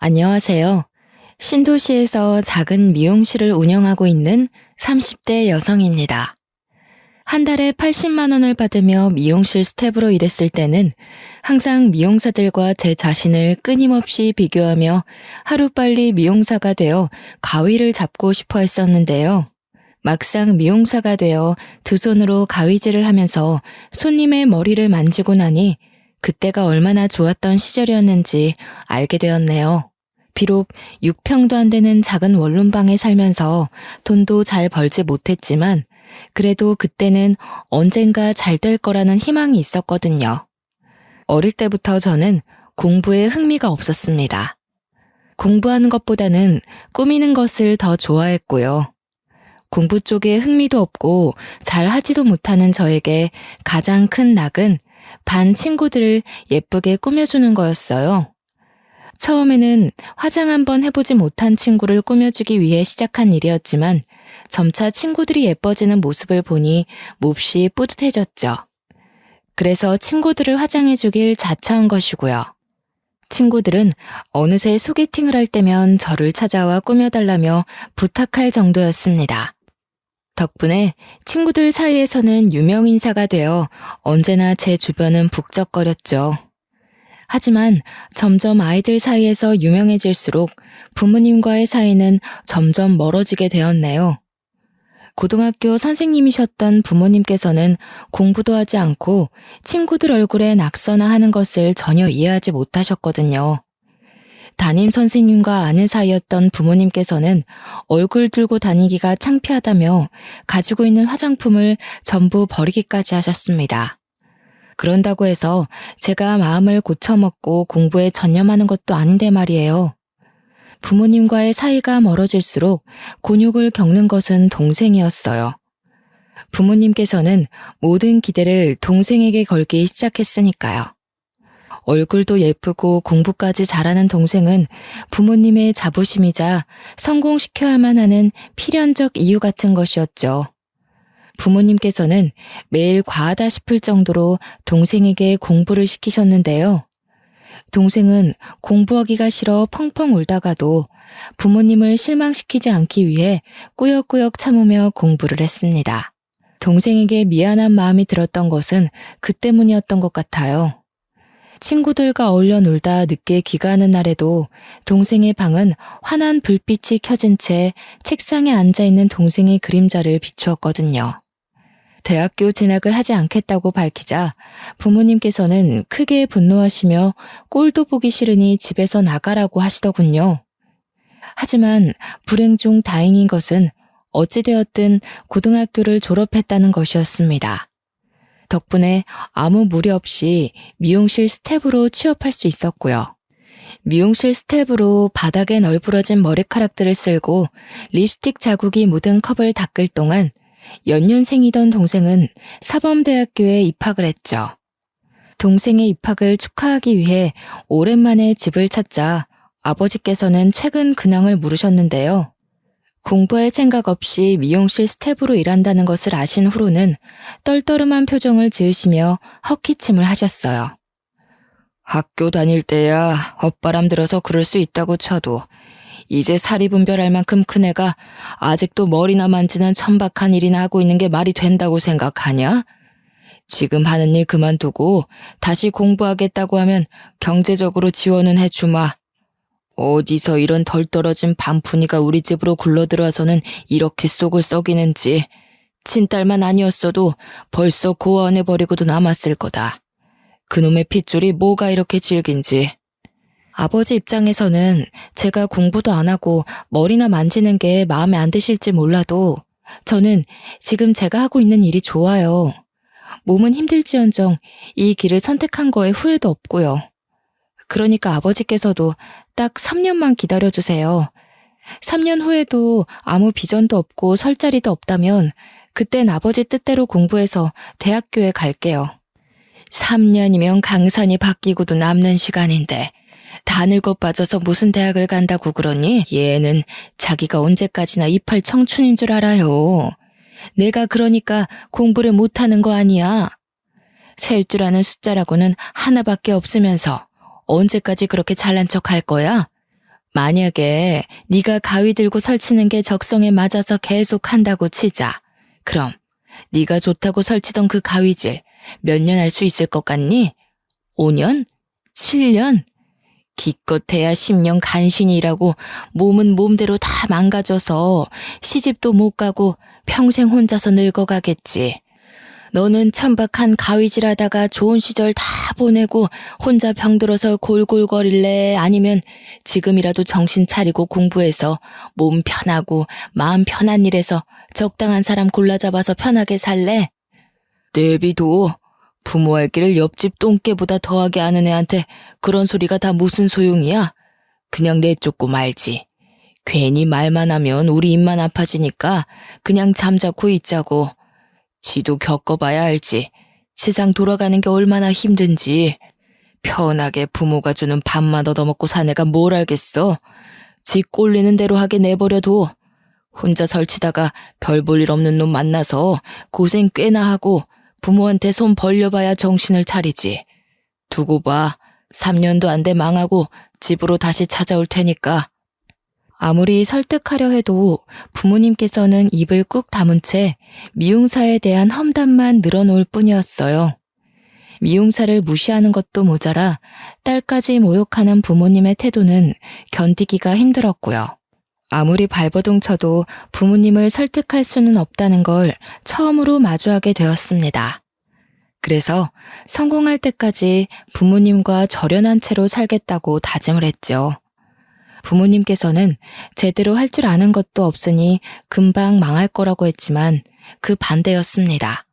안녕하세요. 신도시에서 작은 미용실을 운영하고 있는 30대 여성입니다. 한 달에 80만 원을 받으며 미용실 스텝으로 일했을 때는 항상 미용사들과 제 자신을 끊임없이 비교하며 하루빨리 미용사가 되어 가위를 잡고 싶어 했었는데요. 막상 미용사가 되어 두 손으로 가위질을 하면서 손님의 머리를 만지고 나니 그때가 얼마나 좋았던 시절이었는지 알게 되었네요. 비록 6평도 안 되는 작은 원룸방에 살면서 돈도 잘 벌지 못했지만 그래도 그때는 언젠가 잘 될 거라는 희망이 있었거든요. 어릴 때부터 저는 공부에 흥미가 없었습니다. 공부하는 것보다는 꾸미는 것을 더 좋아했고요. 공부 쪽에 흥미도 없고 잘 하지도 못하는 저에게 가장 큰 낙은 반 친구들을 예쁘게 꾸며주는 거였어요. 처음에는 화장 한번 해보지 못한 친구를 꾸며주기 위해 시작한 일이었지만 점차 친구들이 예뻐지는 모습을 보니 몹시 뿌듯해졌죠. 그래서 친구들을 화장해주길 자처한 것이고요. 친구들은 어느새 소개팅을 할 때면 저를 찾아와 꾸며달라며 부탁할 정도였습니다. 덕분에 친구들 사이에서는 유명 인사가 되어 언제나 제 주변은 북적거렸죠. 하지만 점점 아이들 사이에서 유명해질수록 부모님과의 사이는 점점 멀어지게 되었네요. 고등학교 선생님이셨던 부모님께서는 공부도 하지 않고 친구들 얼굴에 낙서나 하는 것을 전혀 이해하지 못하셨거든요. 담임 선생님과 아는 사이였던 부모님께서는 얼굴 들고 다니기가 창피하다며 가지고 있는 화장품을 전부 버리기까지 하셨습니다. 그런다고 해서 제가 마음을 고쳐먹고 공부에 전념하는 것도 아닌데 말이에요. 부모님과의 사이가 멀어질수록 곤욕을 겪는 것은 동생이었어요. 부모님께서는 모든 기대를 동생에게 걸기 시작했으니까요. 얼굴도 예쁘고 공부까지 잘하는 동생은 부모님의 자부심이자 성공시켜야만 하는 필연적 이유 같은 것이었죠. 부모님께서는 매일 과하다 싶을 정도로 동생에게 공부를 시키셨는데요. 동생은 공부하기가 싫어 펑펑 울다가도 부모님을 실망시키지 않기 위해 꾸역꾸역 참으며 공부를 했습니다. 동생에게 미안한 마음이 들었던 것은 그 때문이었던 것 같아요. 친구들과 어울려 놀다 늦게 귀가하는 날에도 동생의 방은 환한 불빛이 켜진 채 책상에 앉아있는 동생의 그림자를 비추었거든요. 대학교 진학을 하지 않겠다고 밝히자 부모님께서는 크게 분노하시며 꼴도 보기 싫으니 집에서 나가라고 하시더군요. 하지만 불행 중 다행인 것은 어찌되었든 고등학교를 졸업했다는 것이었습니다. 덕분에 아무 무리 없이 미용실 스텝으로 취업할 수 있었고요. 미용실 스텝으로 바닥에 널브러진 머리카락들을 쓸고 립스틱 자국이 묻은 컵을 닦을 동안 연년생이던 동생은 사범대학교에 입학을 했죠. 동생의 입학을 축하하기 위해 오랜만에 집을 찾자 아버지께서는 최근 근황을 물으셨는데요. 공부할 생각 없이 미용실 스텝으로 일한다는 것을 아신 후로는 떨떠름한 표정을 지으시며 헛기침을 하셨어요. 학교 다닐 때야 헛바람 들어서 그럴 수 있다고 쳐도 이제 사리 분별할 만큼 큰 애가 아직도 머리나 만지는 천박한 일이나 하고 있는 게 말이 된다고 생각하냐? 지금 하는 일 그만두고 다시 공부하겠다고 하면 경제적으로 지원은 해주마. 어디서 이런 덜 떨어진 반푼이가 우리 집으로 굴러들어와서는 이렇게 속을 썩이는지. 친딸만 아니었어도 벌써 고아원해버리고도 남았을 거다. 그놈의 핏줄이 뭐가 이렇게 질긴지. 아버지 입장에서는 제가 공부도 안 하고 머리나 만지는 게 마음에 안 드실지 몰라도 저는 지금 제가 하고 있는 일이 좋아요. 몸은 힘들지언정 이 길을 선택한 거에 후회도 없고요. 그러니까 아버지께서도 딱 3년만 기다려주세요. 3년 후에도 아무 비전도 없고 설 자리도 없다면 그땐 아버지 뜻대로 공부해서 대학교에 갈게요. 3년이면 강산이 바뀌고도 남는 시간인데 다 늙어 빠져서 무슨 대학을 간다고 그러니? 얘는 자기가 언제까지나 이팔 청춘인 줄 알아요. 내가 그러니까 공부를 못하는 거 아니야. 셀 줄 아는 숫자라고는 하나밖에 없으면서 언제까지 그렇게 잘난 척 할 거야? 만약에 네가 가위 들고 설치는 게 적성에 맞아서 계속 한다고 치자. 그럼 네가 좋다고 설치던 그 가위질 몇 년 할 수 있을 것 같니? 5년? 7년? 기껏해야 10년 간신히 일하고 몸은 몸대로 다 망가져서 시집도 못 가고 평생 혼자서 늙어가겠지. 너는 천박한 가위질하다가 좋은 시절 다 보내고 혼자 병들어서 골골거릴래? 아니면 지금이라도 정신 차리고 공부해서 몸 편하고 마음 편한 일에서 적당한 사람 골라잡아서 편하게 살래? 내비도 부모할 길을 옆집 똥개보다 더하게 아는 애한테 그런 소리가 다 무슨 소용이야? 그냥 내쫓고 말지. 괜히 말만 하면 우리 입만 아파지니까 그냥 잠자코 있자고. 지도 겪어봐야 알지. 세상 돌아가는 게 얼마나 힘든지. 편하게 부모가 주는 밥만 얻어먹고 사내가 뭘 알겠어. 지 꼴리는 대로 하게 내버려둬. 혼자 설치다가 별 볼 일 없는 놈 만나서 고생 꽤나 하고 부모한테 손 벌려봐야 정신을 차리지. 두고 봐. 3년도 안 돼 망하고 집으로 다시 찾아올 테니까. 아무리 설득하려 해도 부모님께서는 입을 꾹 다문 채 미용사에 대한 험담만 늘어놓을 뿐이었어요. 미용사를 무시하는 것도 모자라 딸까지 모욕하는 부모님의 태도는 견디기가 힘들었고요. 아무리 발버둥 쳐도 부모님을 설득할 수는 없다는 걸 처음으로 마주하게 되었습니다. 그래서 성공할 때까지 부모님과 절연한 채로 살겠다고 다짐을 했죠. 부모님께서는 제대로 할 줄 아는 것도 없으니 금방 망할 거라고 했지만 그 반대였습니다.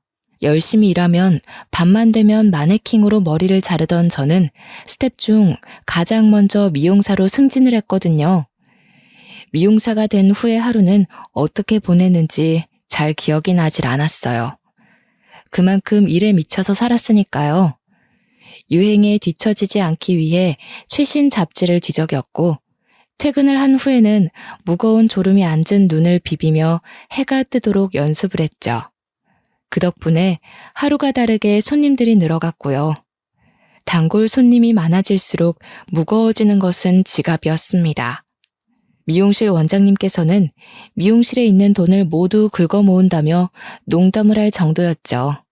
열심히 일하면 밤만 되면 마네킹으로 머리를 자르던 저는 스텝 중 가장 먼저 미용사로 승진을 했거든요. 미용사가 된 후의 하루는 어떻게 보냈는지 잘 기억이 나질 않았어요. 그만큼 일에 미쳐서 살았으니까요. 유행에 뒤처지지 않기 위해 최신 잡지를 뒤적였고 퇴근을 한 후에는 무거운 졸음이 앉은 눈을 비비며 해가 뜨도록 연습을 했죠. 그 덕분에 하루가 다르게 손님들이 늘어갔고요. 단골 손님이 많아질수록 무거워지는 것은 지갑이었습니다. 미용실 원장님께서는 미용실에 있는 돈을 모두 긁어 모은다며 농담을 할 정도였죠.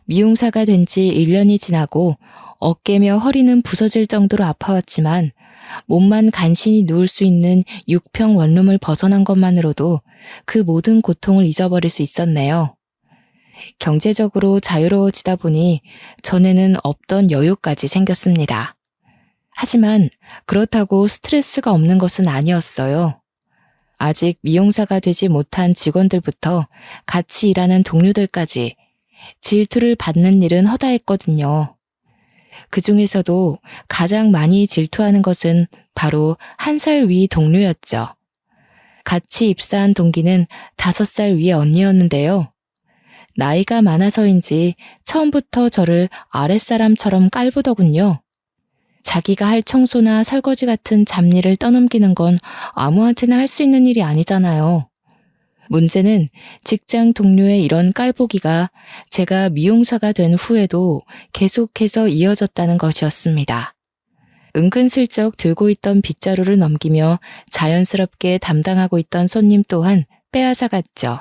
미용사가 된 지 1년이 지나고 어깨며 허리는 부서질 정도로 아파왔지만 몸만 간신히 누울 수 있는 6평 원룸을 벗어난 것만으로도 그 모든 고통을 잊어버릴 수 있었네요. 경제적으로 자유로워지다 보니 전에는 없던 여유까지 생겼습니다. 하지만 그렇다고 스트레스가 없는 것은 아니었어요. 아직 미용사가 되지 못한 직원들부터 같이 일하는 동료들까지 질투를 받는 일은 허다했거든요. 그 중에서도 가장 많이 질투하는 것은 바로 1살 위 동료였죠. 같이 입사한 동기는 5살 위의 언니였는데요. 나이가 많아서인지 처음부터 저를 아랫사람처럼 깔보더군요. 자기가 할 청소나 설거지 같은 잡일을 떠넘기는 건 아무한테나 할 수 있는 일이 아니잖아요. 문제는 직장 동료의 이런 깔보기가 제가 미용사가 된 후에도 계속해서 이어졌다는 것이었습니다. 은근슬쩍 들고 있던 빗자루를 넘기며 자연스럽게 담당하고 있던 손님 또한 빼앗아갔죠.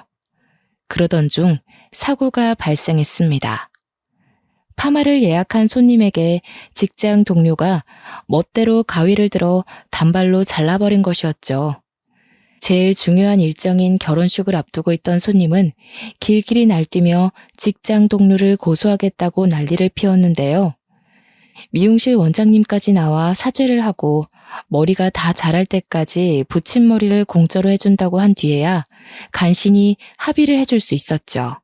그러던 중 사고가 발생했습니다. 파마를 예약한 손님에게 직장 동료가 멋대로 가위를 들어 단발로 잘라버린 것이었죠. 제일 중요한 일정인 결혼식을 앞두고 있던 손님은 길길이 날뛰며 직장 동료를 고소하겠다고 난리를 피웠는데요. 미용실 원장님까지 나와 사죄를 하고 머리가 다 자랄 때까지 붙임머리를 공짜로 해준다고 한 뒤에야 간신히 합의를 해줄 수 있었죠.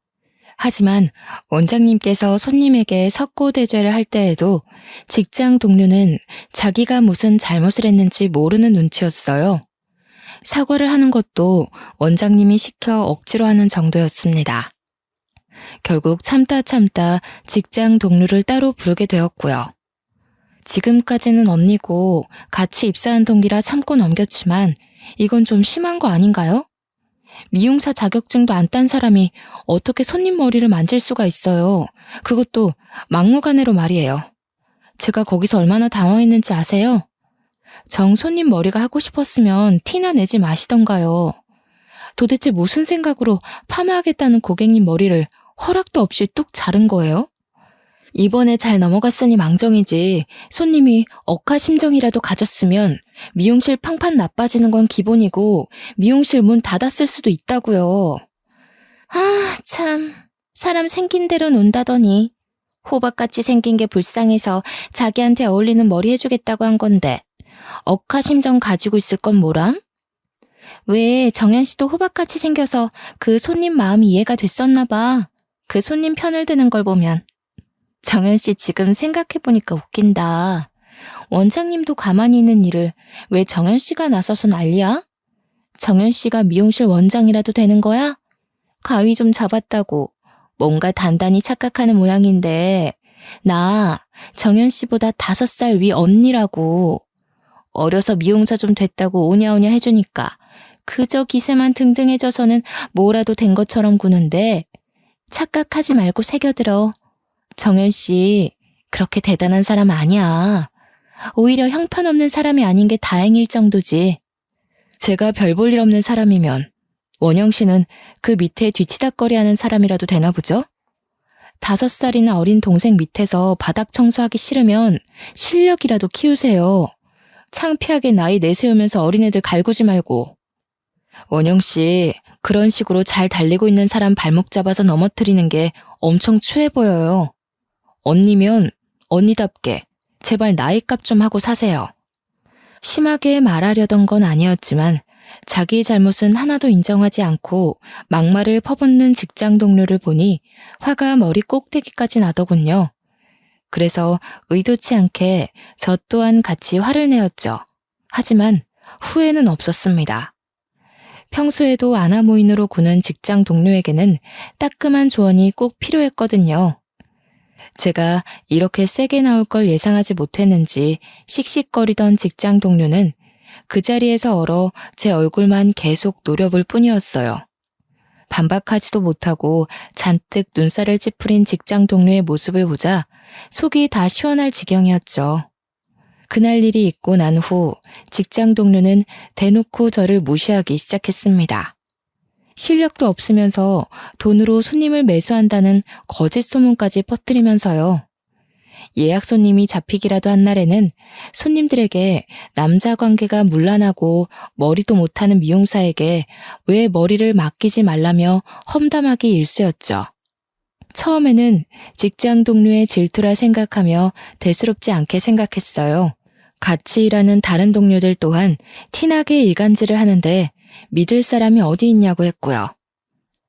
하지만 원장님께서 손님에게 석고대죄를 할 때에도 직장 동료는 자기가 무슨 잘못을 했는지 모르는 눈치였어요. 사과를 하는 것도 원장님이 시켜 억지로 하는 정도였습니다. 결국 참다 직장 동료를 따로 부르게 되었고요. 지금까지는 언니고 같이 입사한 동기라 참고 넘겼지만 이건 좀 심한 거 아닌가요? 미용사 자격증도 안 딴 사람이 어떻게 손님 머리를 만질 수가 있어요. 그것도 막무가내로 말이에요. 제가 거기서 얼마나 당황했는지 아세요? 정 손님 머리가 하고 싶었으면 티나 내지 마시던가요. 도대체 무슨 생각으로 파마하겠다는 고객님 머리를 허락도 없이 뚝 자른 거예요? 이번에 잘 넘어갔으니 망정이지 손님이 억하심정이라도 가졌으면 미용실 팡팡 나빠지는 건 기본이고 미용실 문 닫았을 수도 있다고요. 아, 참. 사람 생긴 대로 논다더니 호박같이 생긴 게 불쌍해서 자기한테 어울리는 머리 해주겠다고 한 건데 억하심정 가지고 있을 건 뭐람? 왜 정연 씨도 호박같이 생겨서 그 손님 마음이 이해가 됐었나 봐. 그 손님 편을 드는 걸 보면. 정연 씨 지금 생각해보니까 웃긴다. 원장님도 가만히 있는 일을 왜 정연 씨가 나서서 난리야? 정연 씨가 미용실 원장이라도 되는 거야? 가위 좀 잡았다고 뭔가 단단히 착각하는 모양인데 나 정연 씨보다 5살 위 언니라고. 어려서 미용사 좀 됐다고 오냐오냐 해주니까 그저 기세만 등등해져서는 뭐라도 된 것처럼 구는데 착각하지 말고 새겨들어. 정연 씨 그렇게 대단한 사람 아니야. 오히려 형편없는 사람이 아닌 게 다행일 정도지. 제가 별 볼 일 없는 사람이면 원영 씨는 그 밑에 뒤치다꺼리하는 사람이라도 되나 보죠? 5살이나 어린 동생 밑에서 바닥 청소하기 싫으면 실력이라도 키우세요. 창피하게 나이 내세우면서 어린애들 갈구지 말고. 원영 씨, 그런 식으로 잘 달리고 있는 사람 발목 잡아서 넘어뜨리는 게 엄청 추해 보여요. 언니면 언니답게 제발 나이값 좀 하고 사세요. 심하게 말하려던 건 아니었지만 자기 잘못은 하나도 인정하지 않고 막말을 퍼붓는 직장 동료를 보니 화가 머리 꼭대기까지 나더군요. 그래서 의도치 않게 저 또한 같이 화를 내었죠. 하지만 후회는 없었습니다. 평소에도 아나무인으로 구는 직장 동료에게는 따끔한 조언이 꼭 필요했거든요. 제가 이렇게 세게 나올 걸 예상하지 못했는지 씩씩거리던 직장 동료는 그 자리에서 얼어 제 얼굴만 계속 노려볼 뿐이었어요. 반박하지도 못하고 잔뜩 눈살을 찌푸린 직장 동료의 모습을 보자 속이 다 시원할 지경이었죠. 그날 일이 있고 난 후 직장 동료는 대놓고 저를 무시하기 시작했습니다. 실력도 없으면서 돈으로 손님을 매수한다는 거짓 소문까지 퍼뜨리면서요. 예약 손님이 잡히기라도 한 날에는 손님들에게 남자 관계가 문란하고 머리도 못하는 미용사에게 왜 머리를 맡기지 말라며 험담하기 일쑤였죠. 처음에는 직장 동료의 질투라 생각하며 대수롭지 않게 생각했어요. 같이 일하는 다른 동료들 또한 티나게 일간지를 하는데 믿을 사람이 어디 있냐고 했고요.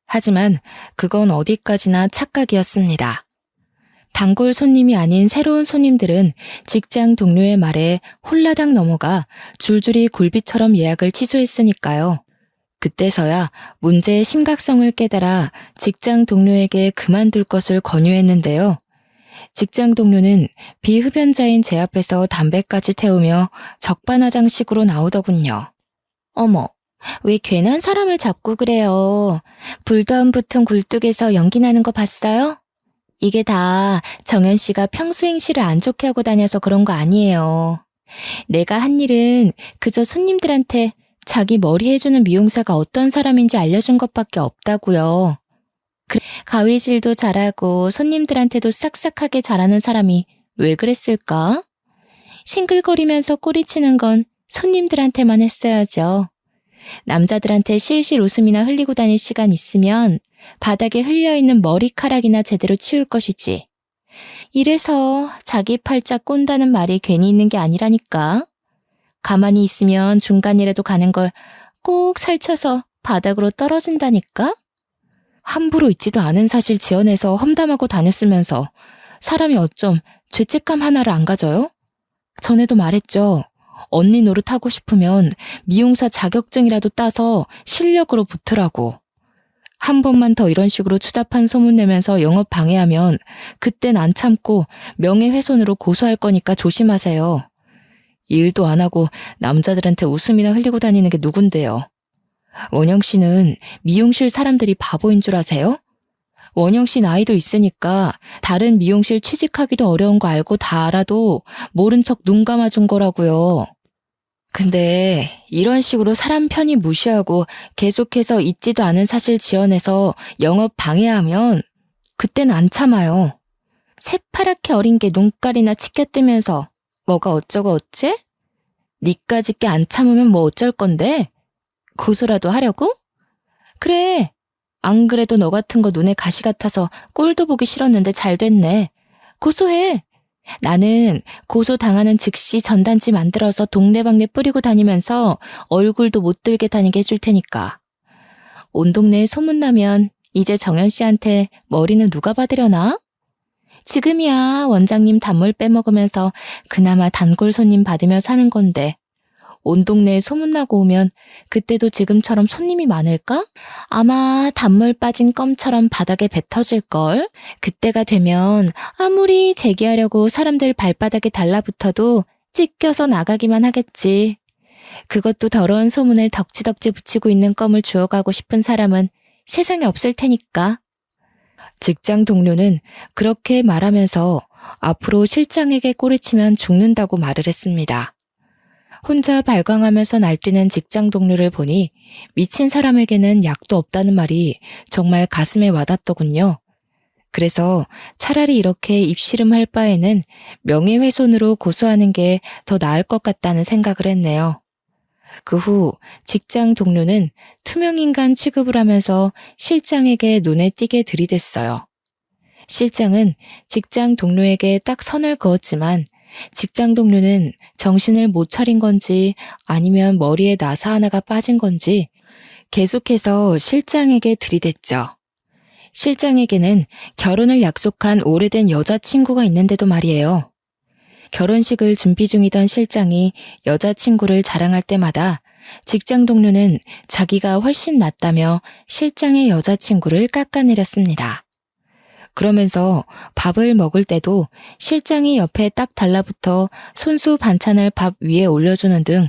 하지만 그건 어디까지나 착각이었습니다. 단골 손님이 아닌 새로운 손님들은 직장 동료의 말에 홀라당 넘어가 줄줄이 굴비처럼 예약을 취소했으니까요. 그때서야 문제의 심각성을 깨달아 직장 동료에게 그만둘 것을 권유했는데요. 직장 동료는 비흡연자인 제 앞에서 담배까지 태우며 적반하장식으로 나오더군요. 어머, 왜 괜한 사람을 잡고 그래요? 불도 안 붙은 굴뚝에서 연기 나는 거 봤어요? 이게 다 정연 씨가 평소 행실을 안 좋게 하고 다녀서 그런 거 아니에요. 내가 한 일은 그저 손님들한테 자기 머리 해주는 미용사가 어떤 사람인지 알려준 것밖에 없다고요. 가위질도 잘하고 손님들한테도 싹싹하게 잘하는 사람이 왜 그랬을까? 싱글거리면서 꼬리치는 건 손님들한테만 했어야죠. 남자들한테 실실 웃음이나 흘리고 다닐 시간 있으면 바닥에 흘려있는 머리카락이나 제대로 치울 것이지. 이래서 자기 팔자 꼰다는 말이 괜히 있는 게 아니라니까. 가만히 있으면 중간이라도 가는 걸 꼭 살쳐서 바닥으로 떨어진다니까. 함부로 있지도 않은 사실 지어내서 험담하고 다녔으면서 사람이 어쩜 죄책감 하나를 안 가져요? 전에도 말했죠. 언니 노릇하고 싶으면 미용사 자격증이라도 따서 실력으로 붙으라고. 한 번만 더 이런 식으로 추잡한 소문 내면서 영업 방해하면 그땐 안 참고 명예훼손으로 고소할 거니까 조심하세요. 일도 안 하고 남자들한테 웃음이나 흘리고 다니는 게 누군데요. 원영 씨는 미용실 사람들이 바보인 줄 아세요? 원영 씨 나이도 있으니까 다른 미용실 취직하기도 어려운 거 알고 다 알아도 모른 척 눈 감아준 거라고요. 근데 이런 식으로 사람 편히 무시하고 계속해서 있지도 않은 사실 지어내서 영업 방해하면 그땐 안 참아요. 새파랗게 어린 게 눈깔이나 치켜뜨면서 뭐가 어쩌고 어째? 니까짓 게 안 참으면 뭐 어쩔 건데? 고소라도 하려고? 그래. 안 그래도 너 같은 거 눈에 가시 같아서 꼴도 보기 싫었는데 잘 됐네. 고소해. 나는 고소당하는 즉시 전단지 만들어서 동네방네 뿌리고 다니면서 얼굴도 못 들게 다니게 해줄 테니까. 온 동네에 소문나면 이제 정연 씨한테 머리는 누가 받으려나? 지금이야 원장님 단물 빼먹으면서 그나마 단골 손님 받으며 사는 건데 온 동네에 소문나고 오면 그때도 지금처럼 손님이 많을까? 아마 단물 빠진 껌처럼 바닥에 뱉어질걸? 그때가 되면 아무리 제기하려고 사람들 발바닥에 달라붙어도 찢겨서 나가기만 하겠지. 그것도 더러운 소문을 덕지덕지 붙이고 있는 껌을 주워가고 싶은 사람은 세상에 없을 테니까. 직장 동료는 그렇게 말하면서 앞으로 실장에게 꼬리치면 죽는다고 말을 했습니다. 혼자 발광하면서 날뛰는 직장 동료를 보니 미친 사람에게는 약도 없다는 말이 정말 가슴에 와닿더군요. 그래서 차라리 이렇게 입씨름할 바에는 명예훼손으로 고소하는 게 더 나을 것 같다는 생각을 했네요. 그 후 직장 동료는 투명인간 취급을 하면서 실장에게 눈에 띄게 들이댔어요. 실장은 직장 동료에게 딱 선을 그었지만 직장 동료는 정신을 못 차린 건지 아니면 머리에 나사 하나가 빠진 건지 계속해서 실장에게 들이댔죠. 실장에게는 결혼을 약속한 오래된 여자친구가 있는데도 말이에요. 결혼식을 준비 중이던 실장이 여자친구를 자랑할 때마다 직장 동료는 자기가 훨씬 낫다며 실장의 여자친구를 깎아내렸습니다. 그러면서 밥을 먹을 때도 실장이 옆에 딱 달라붙어 손수 반찬을 밥 위에 올려주는 등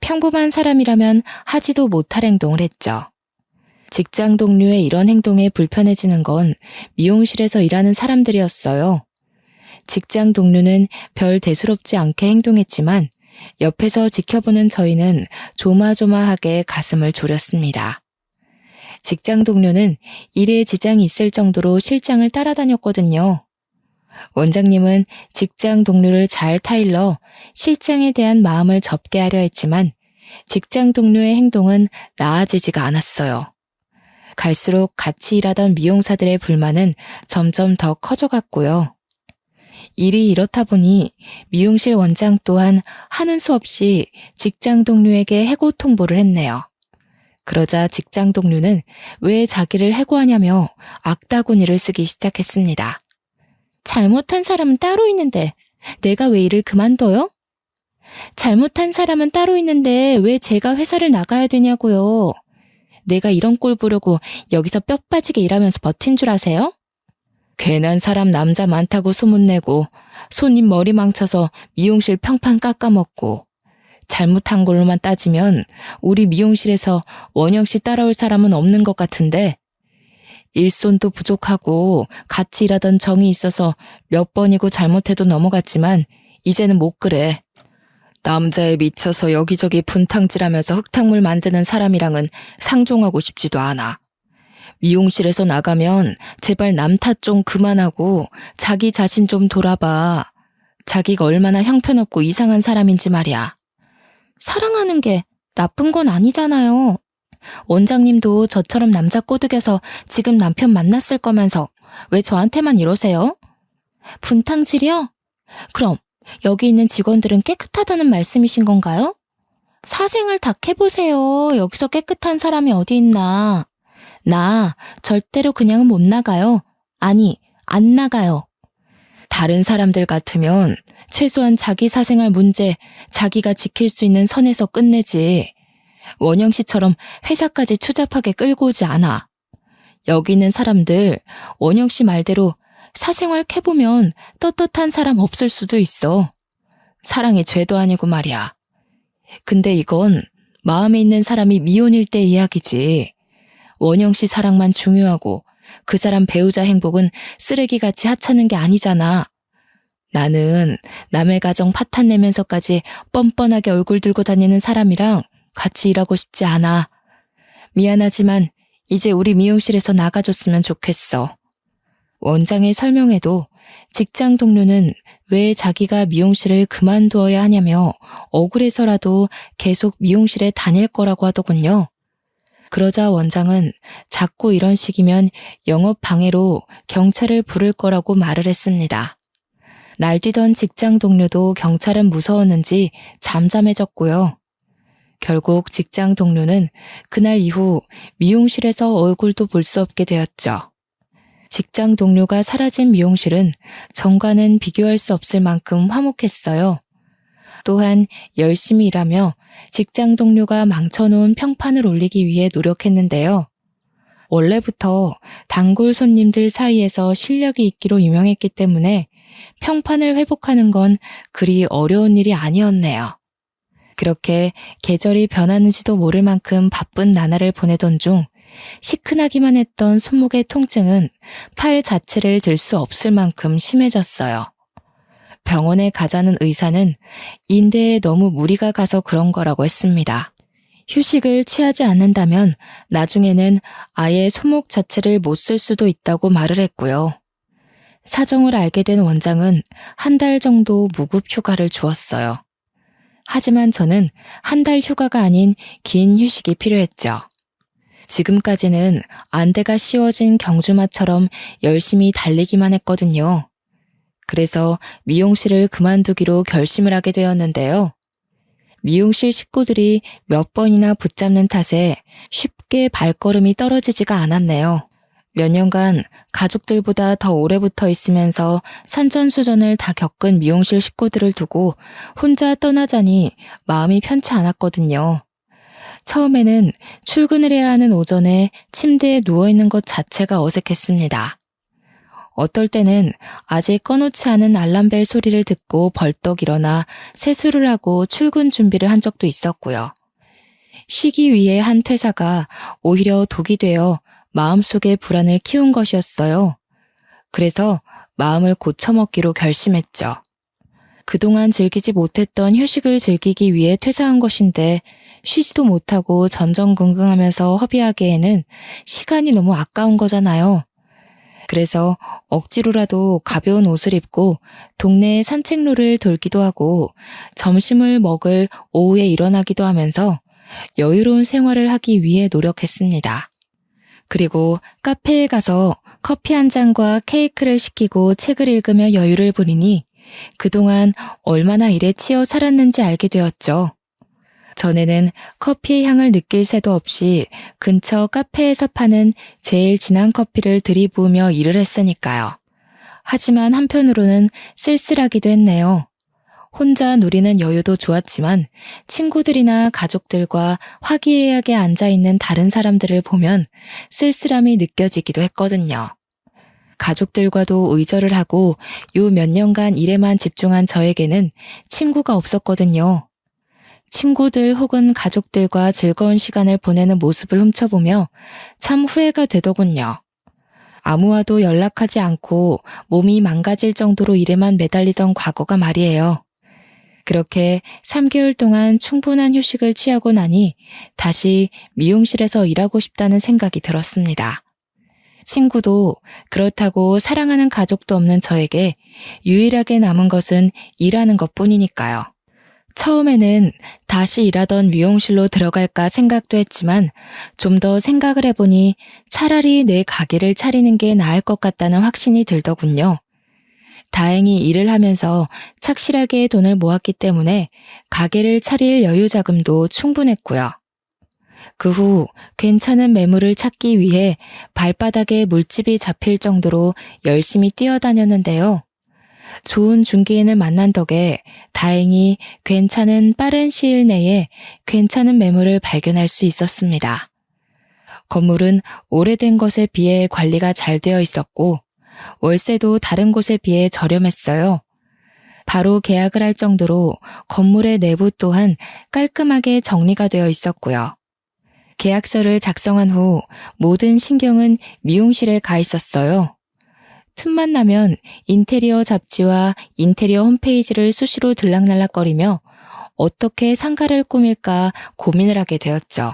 평범한 사람이라면 하지도 못할 행동을 했죠. 직장 동료의 이런 행동에 불편해지는 건 미용실에서 일하는 사람들이었어요. 직장 동료는 별 대수롭지 않게 행동했지만 옆에서 지켜보는 저희는 조마조마하게 가슴을 졸였습니다. 직장 동료는 일에 지장이 있을 정도로 실장을 따라다녔거든요. 원장님은 직장 동료를 잘 타일러 실장에 대한 마음을 접게 하려 했지만 직장 동료의 행동은 나아지지가 않았어요. 갈수록 같이 일하던 미용사들의 불만은 점점 더 커져갔고요. 일이 이렇다 보니 미용실 원장 또한 하는 수 없이 직장 동료에게 해고 통보를 했네요. 그러자 직장 동료는 왜 자기를 해고하냐며 악다구니를 쓰기 시작했습니다. 잘못한 사람은 따로 있는데 내가 왜 일을 그만둬요? 잘못한 사람은 따로 있는데 왜 제가 회사를 나가야 되냐고요. 내가 이런 꼴 보려고 여기서 뼈 빠지게 일하면서 버틴 줄 아세요? 괜한 사람 남자 많다고 소문내고 손님 머리 망쳐서 미용실 평판 깎아먹고 잘못한 걸로만 따지면 우리 미용실에서 원영 씨 따라올 사람은 없는 것 같은데 일손도 부족하고 같이 일하던 정이 있어서 몇 번이고 잘못해도 넘어갔지만 이제는 못 그래. 남자에 미쳐서 여기저기 분탕질하면서 흙탕물 만드는 사람이랑은 상종하고 싶지도 않아. 미용실에서 나가면 제발 남 탓 좀 그만하고 자기 자신 좀 돌아봐. 자기가 얼마나 형편없고 이상한 사람인지 말이야. 사랑하는 게 나쁜 건 아니잖아요. 원장님도 저처럼 남자 꼬드겨서 지금 남편 만났을 거면서 왜 저한테만 이러세요? 분탕질이요? 그럼 여기 있는 직원들은 깨끗하다는 말씀이신 건가요? 사생활 다 해보세요. 여기서 깨끗한 사람이 어디 있나. 나 절대로 그냥은 못 나가요. 아니, 안 나가요. 다른 사람들 같으면 최소한 자기 사생활 문제 자기가 지킬 수 있는 선에서 끝내지. 원영 씨처럼 회사까지 추잡하게 끌고 오지 않아. 여기 있는 사람들 원영 씨 말대로 사생활 캐보면 떳떳한 사람 없을 수도 있어. 사랑이 죄도 아니고 말이야. 근데 이건 마음에 있는 사람이 미혼일 때 이야기지. 원영 씨 사랑만 중요하고 그 사람 배우자 행복은 쓰레기같이 하찮은 게 아니잖아. 나는 남의 가정 파탄 내면서까지 뻔뻔하게 얼굴 들고 다니는 사람이랑 같이 일하고 싶지 않아. 미안하지만 이제 우리 미용실에서 나가줬으면 좋겠어. 원장의 설명에도 직장 동료는 왜 자기가 미용실을 그만두어야 하냐며 억울해서라도 계속 미용실에 다닐 거라고 하더군요. 그러자 원장은 자꾸 이런 식이면 영업 방해로 경찰을 부를 거라고 말을 했습니다. 날뛰던 직장 동료도 경찰은 무서웠는지 잠잠해졌고요. 결국 직장 동료는 그날 이후 미용실에서 얼굴도 볼 수 없게 되었죠. 직장 동료가 사라진 미용실은 전과는 비교할 수 없을 만큼 화목했어요. 또한 열심히 일하며 직장 동료가 망쳐놓은 평판을 올리기 위해 노력했는데요. 원래부터 단골 손님들 사이에서 실력이 있기로 유명했기 때문에 평판을 회복하는 건 그리 어려운 일이 아니었네요. 그렇게 계절이 변하는지도 모를 만큼 바쁜 나날을 보내던 중 시큰하기만 했던 손목의 통증은 팔 자체를 들 수 없을 만큼 심해졌어요. 병원에 가자는 의사는 인대에 너무 무리가 가서 그런 거라고 했습니다. 휴식을 취하지 않는다면 나중에는 아예 손목 자체를 못 쓸 수도 있다고 말을 했고요. 사정을 알게 된 원장은 한 달 정도 무급 휴가를 주었어요. 하지만 저는 한 달 휴가가 아닌 긴 휴식이 필요했죠. 지금까지는 안대가 씌워진 경주마처럼 열심히 달리기만 했거든요. 그래서 미용실을 그만두기로 결심을 하게 되었는데요. 미용실 식구들이 몇 번이나 붙잡는 탓에 쉽게 발걸음이 떨어지지가 않았네요. 몇 년간 가족들보다 더 오래 붙어 있으면서 산전수전을 다 겪은 미용실 식구들을 두고 혼자 떠나자니 마음이 편치 않았거든요. 처음에는 출근을 해야 하는 오전에 침대에 누워있는 것 자체가 어색했습니다. 어떨 때는 아직 꺼놓지 않은 알람벨 소리를 듣고 벌떡 일어나 세수를 하고 출근 준비를 한 적도 있었고요. 쉬기 위해 한 퇴사가 오히려 독이 되어 마음속에 불안을 키운 것이었어요. 그래서 마음을 고쳐먹기로 결심했죠. 그동안 즐기지 못했던 휴식을 즐기기 위해 퇴사한 것인데 쉬지도 못하고 전전긍긍하면서 허비하기에는 시간이 너무 아까운 거잖아요. 그래서 억지로라도 가벼운 옷을 입고 동네 산책로를 돌기도 하고 점심을 먹을 오후에 일어나기도 하면서 여유로운 생활을 하기 위해 노력했습니다. 그리고 카페에 가서 커피 한 잔과 케이크를 시키고 책을 읽으며 여유를 부리니 그동안 얼마나 일에 치여 살았는지 알게 되었죠. 전에는 커피의 향을 느낄 새도 없이 근처 카페에서 파는 제일 진한 커피를 들이부으며 일을 했으니까요. 하지만 한편으로는 쓸쓸하기도 했네요. 혼자 누리는 여유도 좋았지만 친구들이나 가족들과 화기애애하게 앉아있는 다른 사람들을 보면 쓸쓸함이 느껴지기도 했거든요. 가족들과도 의절을 하고 요 몇 년간 일에만 집중한 저에게는 친구가 없었거든요. 친구들 혹은 가족들과 즐거운 시간을 보내는 모습을 훔쳐보며 참 후회가 되더군요. 아무와도 연락하지 않고 몸이 망가질 정도로 일에만 매달리던 과거가 말이에요. 그렇게 3개월 동안 충분한 휴식을 취하고 나니 다시 미용실에서 일하고 싶다는 생각이 들었습니다. 친구도 그렇다고 사랑하는 가족도 없는 저에게 유일하게 남은 것은 일하는 것뿐이니까요. 처음에는 다시 일하던 미용실로 들어갈까 생각도 했지만 좀 더 생각을 해보니 차라리 내 가게를 차리는 게 나을 것 같다는 확신이 들더군요. 다행히 일을 하면서 착실하게 돈을 모았기 때문에 가게를 차릴 여유 자금도 충분했고요. 그 후 괜찮은 매물을 찾기 위해 발바닥에 물집이 잡힐 정도로 열심히 뛰어다녔는데요. 좋은 중개인을 만난 덕에 다행히 괜찮은 빠른 시일 내에 괜찮은 매물을 발견할 수 있었습니다. 건물은 오래된 것에 비해 관리가 잘 되어 있었고 월세도 다른 곳에 비해 저렴했어요. 바로 계약을 할 정도로 건물의 내부 또한 깔끔하게 정리가 되어 있었고요. 계약서를 작성한 후 모든 신경은 미용실에 가 있었어요. 틈만 나면 인테리어 잡지와 인테리어 홈페이지를 수시로 들락날락거리며 어떻게 상가를 꾸밀까 고민을 하게 되었죠.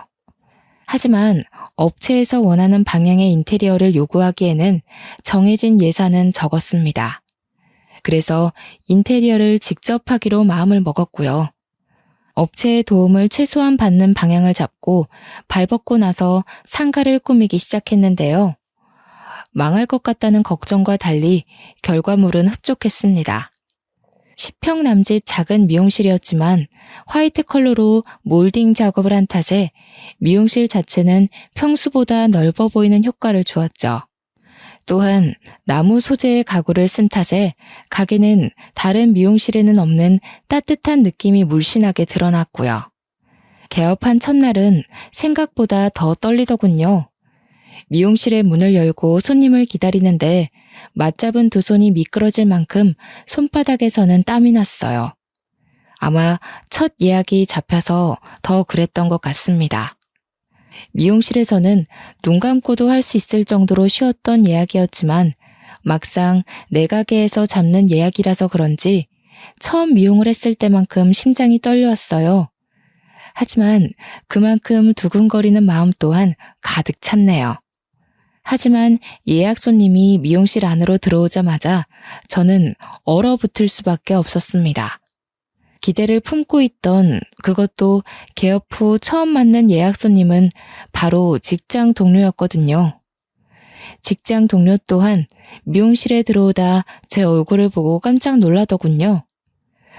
하지만 업체에서 원하는 방향의 인테리어를 요구하기에는 정해진 예산은 적었습니다. 그래서 인테리어를 직접 하기로 마음을 먹었고요. 업체의 도움을 최소한 받는 방향을 잡고 발벗고 나서 상가를 꾸미기 시작했는데요. 망할 것 같다는 걱정과 달리 결과물은 흡족했습니다. 10평 남짓 작은 미용실이었지만 화이트 컬러로 몰딩 작업을 한 탓에 미용실 자체는 평수보다 넓어 보이는 효과를 주었죠. 또한 나무 소재의 가구를 쓴 탓에 가게는 다른 미용실에는 없는 따뜻한 느낌이 물씬하게 드러났고요. 개업한 첫날은 생각보다 더 떨리더군요. 미용실의 문을 열고 손님을 기다리는데 맞잡은 두 손이 미끄러질 만큼 손바닥에서는 땀이 났어요. 아마 첫 예약이 잡혀서 더 그랬던 것 같습니다. 미용실에서는 눈 감고도 할 수 있을 정도로 쉬웠던 예약이었지만 막상 내 가게에서 잡는 예약이라서 그런지 처음 미용을 했을 때만큼 심장이 떨려왔어요. 하지만 그만큼 두근거리는 마음 또한 가득 찼네요. 하지만 예약 손님이 미용실 안으로 들어오자마자 저는 얼어붙을 수밖에 없었습니다. 기대를 품고 있던 그것도 개업 후 처음 맞는 예약 손님은 바로 직장 동료였거든요. 직장 동료 또한 미용실에 들어오다 제 얼굴을 보고 깜짝 놀라더군요.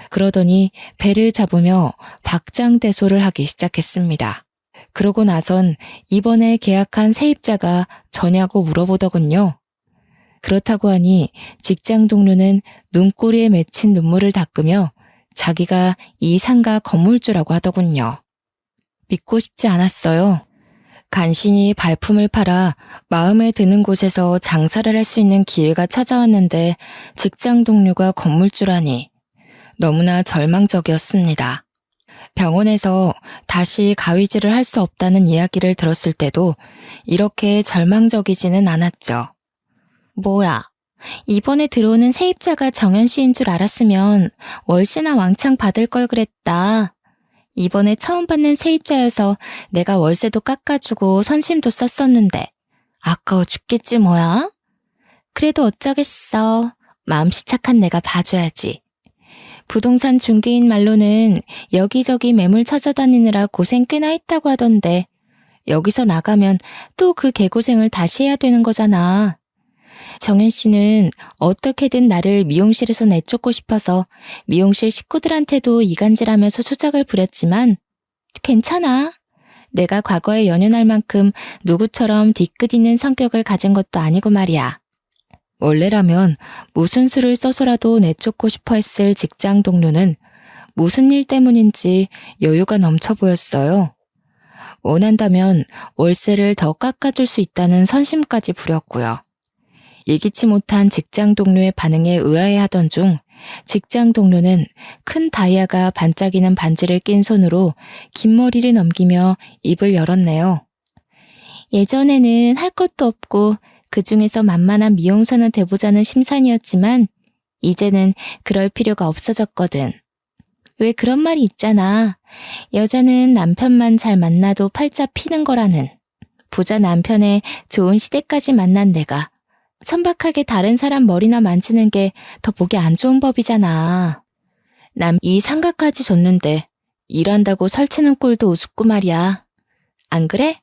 그러더니 배를 잡으며 박장대소를 하기 시작했습니다. 그러고 나선 이번에 계약한 세입자가 저냐고 물어보더군요. 그렇다고 하니 직장 동료는 눈꼬리에 맺힌 눈물을 닦으며 자기가 이 상가 건물주라고 하더군요. 믿고 싶지 않았어요. 간신히 발품을 팔아 마음에 드는 곳에서 장사를 할 수 있는 기회가 찾아왔는데 직장 동료가 건물주라니 너무나 절망적이었습니다. 병원에서 다시 가위질을 할 수 없다는 이야기를 들었을 때도 이렇게 절망적이지는 않았죠. 뭐야, 이번에 들어오는 세입자가 정연 씨인 줄 알았으면 월세나 왕창 받을 걸 그랬다. 이번에 처음 받는 세입자여서 내가 월세도 깎아주고 선심도 썼었는데 아까워 죽겠지 뭐야? 그래도 어쩌겠어. 마음씨 착한 내가 봐줘야지. 부동산 중개인 말로는 여기저기 매물 찾아다니느라 고생 꽤나 했다고 하던데 여기서 나가면 또 그 개고생을 다시 해야 되는 거잖아. 정연 씨는 어떻게든 나를 미용실에서 내쫓고 싶어서 미용실 식구들한테도 이간질하면서 수작을 부렸지만 괜찮아. 내가 과거에 연연할 만큼 누구처럼 뒤끝 있는 성격을 가진 것도 아니고 말이야. 원래라면 무슨 수를 써서라도 내쫓고 싶어 했을 직장 동료는 무슨 일 때문인지 여유가 넘쳐 보였어요. 원한다면 월세를 더 깎아줄 수 있다는 선심까지 부렸고요. 예기치 못한 직장 동료의 반응에 의아해하던 중 직장 동료는 큰 다이아가 반짝이는 반지를 낀 손으로 긴 머리를 넘기며 입을 열었네요. 예전에는 할 것도 없고 그중에서 만만한 미용사나 돼보자는 심산이었지만 이제는 그럴 필요가 없어졌거든. 왜 그런 말이 있잖아. 여자는 남편만 잘 만나도 팔자 피는 거라는. 부자 남편의 좋은 시댁까지 만난 내가 천박하게 다른 사람 머리나 만지는 게 더 보기 안 좋은 법이잖아. 남 이 상가까지 줬는데 일한다고 설치는 꼴도 우습고 말이야. 안 그래?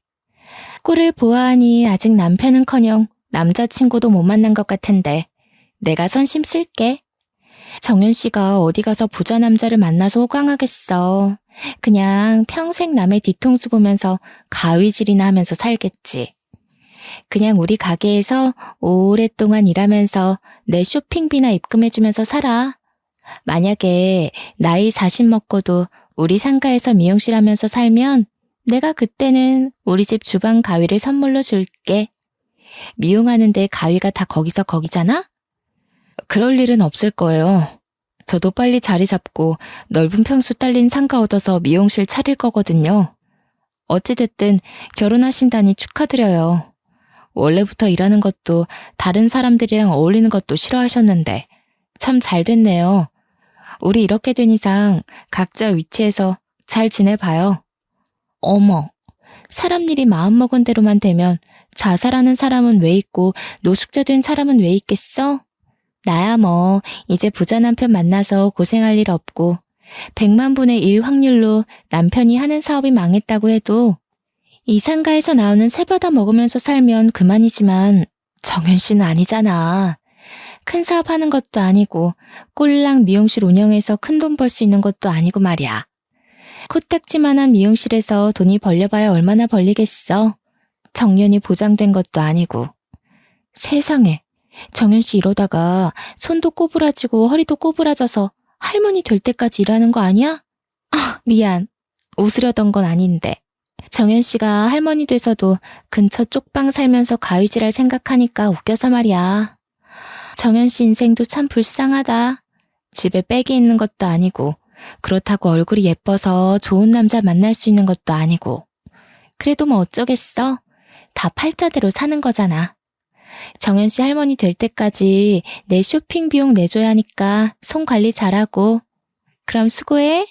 꼴을 보아하니 아직 남편은커녕 남자친구도 못 만난 것 같은데 내가 선심 쓸게. 정연 씨가 어디 가서 부자 남자를 만나서 호강하겠어. 그냥 평생 남의 뒤통수 보면서 가위질이나 하면서 살겠지. 그냥 우리 가게에서 오랫동안 일하면서 내 쇼핑비나 입금해주면서 살아. 만약에 나이 40 먹고도 우리 상가에서 미용실 하면서 살면 내가 그때는 우리 집 주방 가위를 선물로 줄게. 미용하는데 가위가 다 거기서 거기잖아? 그럴 일은 없을 거예요. 저도 빨리 자리 잡고 넓은 평수 딸린 상가 얻어서 미용실 차릴 거거든요. 어찌됐든 결혼하신다니 축하드려요. 원래부터 일하는 것도 다른 사람들이랑 어울리는 것도 싫어하셨는데 참 잘 됐네요. 우리 이렇게 된 이상 각자 위치에서 잘 지내봐요. 어머, 사람 일이 마음먹은 대로만 되면 자살하는 사람은 왜 있고 노숙자 된 사람은 왜 있겠어? 나야 뭐 이제 부자 남편 만나서 고생할 일 없고 100만 분의 1 확률로 남편이 하는 사업이 망했다고 해도 이 상가에서 나오는 새바다 먹으면서 살면 그만이지만 정현 씨는 아니잖아. 큰 사업 하는 것도 아니고 꼴랑 미용실 운영해서 큰 돈 벌 수 있는 것도 아니고 말이야. 코딱지만한 미용실에서 돈이 벌려봐야 얼마나 벌리겠어. 정년이 보장된 것도 아니고. 세상에, 정현 씨 이러다가 손도 꼬부라지고 허리도 꼬부라져서 할머니 될 때까지 일하는 거 아니야? 아, 미안. 웃으려던 건 아닌데. 정현 씨가 할머니 돼서도 근처 쪽방 살면서 가위질할 생각하니까 웃겨서 말이야. 정현 씨 인생도 참 불쌍하다. 집에 빽이 있는 것도 아니고 그렇다고 얼굴이 예뻐서 좋은 남자 만날 수 있는 것도 아니고. 그래도 뭐 어쩌겠어. 다 팔자대로 사는 거잖아. 정현 씨 할머니 될 때까지 내 쇼핑 비용 내줘야 하니까 손 관리 잘하고. 그럼 수고해.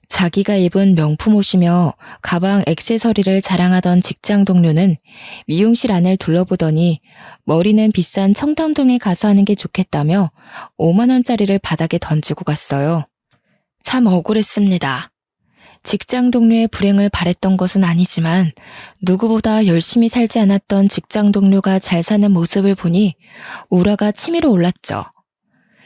자기가 입은 명품 옷이며 가방 액세서리를 자랑하던 직장 동료는 미용실 안을 둘러보더니 머리는 비싼 청담동에 가서 하는 게 좋겠다며 5만 원짜리를 바닥에 던지고 갔어요. 참 억울했습니다. 직장 동료의 불행을 바랬던 것은 아니지만 누구보다 열심히 살지 않았던 직장 동료가 잘 사는 모습을 보니 우라가 치밀어 올랐죠.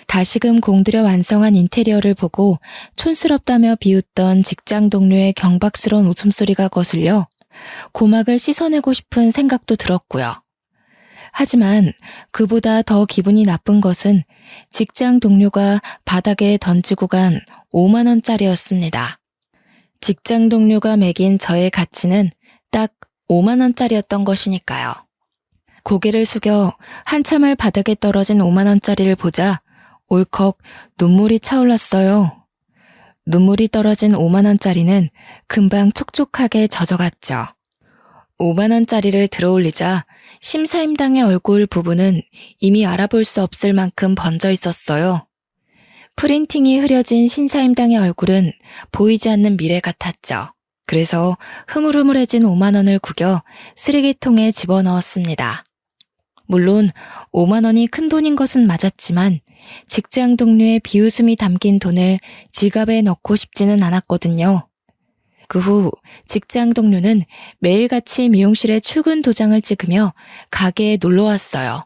다시금 공들여 완성한 인테리어를 보고 촌스럽다며 비웃던 직장 동료의 경박스러운 웃음소리가 거슬려 고막을 씻어내고 싶은 생각도 들었고요. 하지만 그보다 더 기분이 나쁜 것은 직장 동료가 바닥에 던지고 간 5만 원짜리였습니다. 직장 동료가 매긴 저의 가치는 딱 5만 원짜리였던 것이니까요. 고개를 숙여 한참을 바닥에 떨어진 5만 원짜리를 보자 울컥 눈물이 차올랐어요. 눈물이 떨어진 5만 원짜리는 금방 촉촉하게 젖어갔죠. 5만 원짜리를 들어올리자 심사임당의 얼굴 부분은 이미 알아볼 수 없을 만큼 번져 있었어요. 프린팅이 흐려진 신사임당의 얼굴은 보이지 않는 미래 같았죠. 그래서 흐물흐물해진 5만 원을 구겨 쓰레기통에 집어넣었습니다. 물론 5만 원이 큰 돈인 것은 맞았지만 직장 동료의 비웃음이 담긴 돈을 지갑에 넣고 싶지는 않았거든요. 그 후 직장 동료는 매일같이 미용실에 출근 도장을 찍으며 가게에 놀러 왔어요.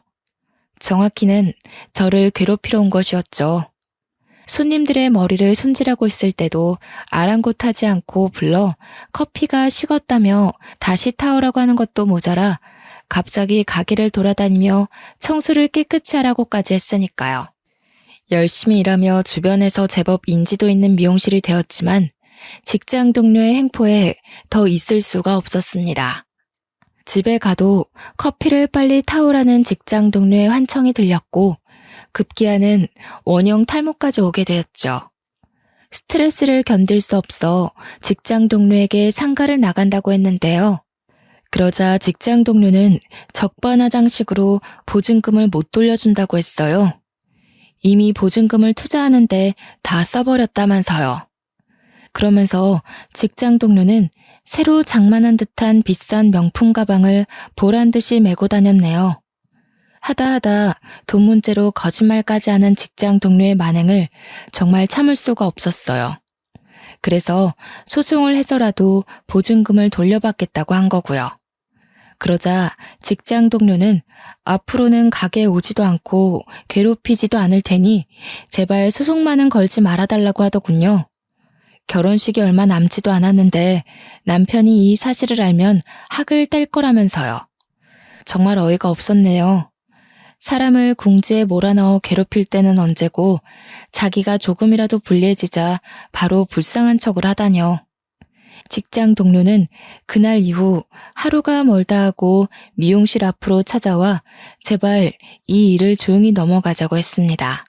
정확히는 저를 괴롭히러 온 것이었죠. 손님들의 머리를 손질하고 있을 때도 아랑곳하지 않고 불러 커피가 식었다며 다시 타오라고 하는 것도 모자라 갑자기 가게를 돌아다니며 청소를 깨끗이 하라고까지 했으니까요. 열심히 일하며 주변에서 제법 인지도 있는 미용실이 되었지만 직장 동료의 행포에 더 있을 수가 없었습니다. 집에 가도 커피를 빨리 타오라는 직장 동료의 환청이 들렸고 급기야는 원형 탈모까지 오게 되었죠. 스트레스를 견딜 수 없어 직장 동료에게 상가를 나간다고 했는데요. 그러자 직장 동료는 적반하장식으로 보증금을 못 돌려준다고 했어요. 이미 보증금을 투자하는데 다 써버렸다면서요. 그러면서 직장 동료는 새로 장만한 듯한 비싼 명품 가방을 보란듯이 메고 다녔네요. 하다 돈 문제로 거짓말까지 하는 직장 동료의 만행을 정말 참을 수가 없었어요. 그래서 소송을 해서라도 보증금을 돌려받겠다고 한 거고요. 그러자 직장 동료는 앞으로는 가게에 오지도 않고 괴롭히지도 않을 테니 제발 소송만은 걸지 말아달라고 하더군요. 결혼식이 얼마 남지도 않았는데 남편이 이 사실을 알면 학을 뗄 거라면서요. 정말 어이가 없었네요. 사람을 궁지에 몰아넣어 괴롭힐 때는 언제고 자기가 조금이라도 불리해지자 바로 불쌍한 척을 하다뇨. 직장 동료는 그날 이후 하루가 멀다 하고 미용실 앞으로 찾아와 제발 이 일을 조용히 넘어가자고 했습니다.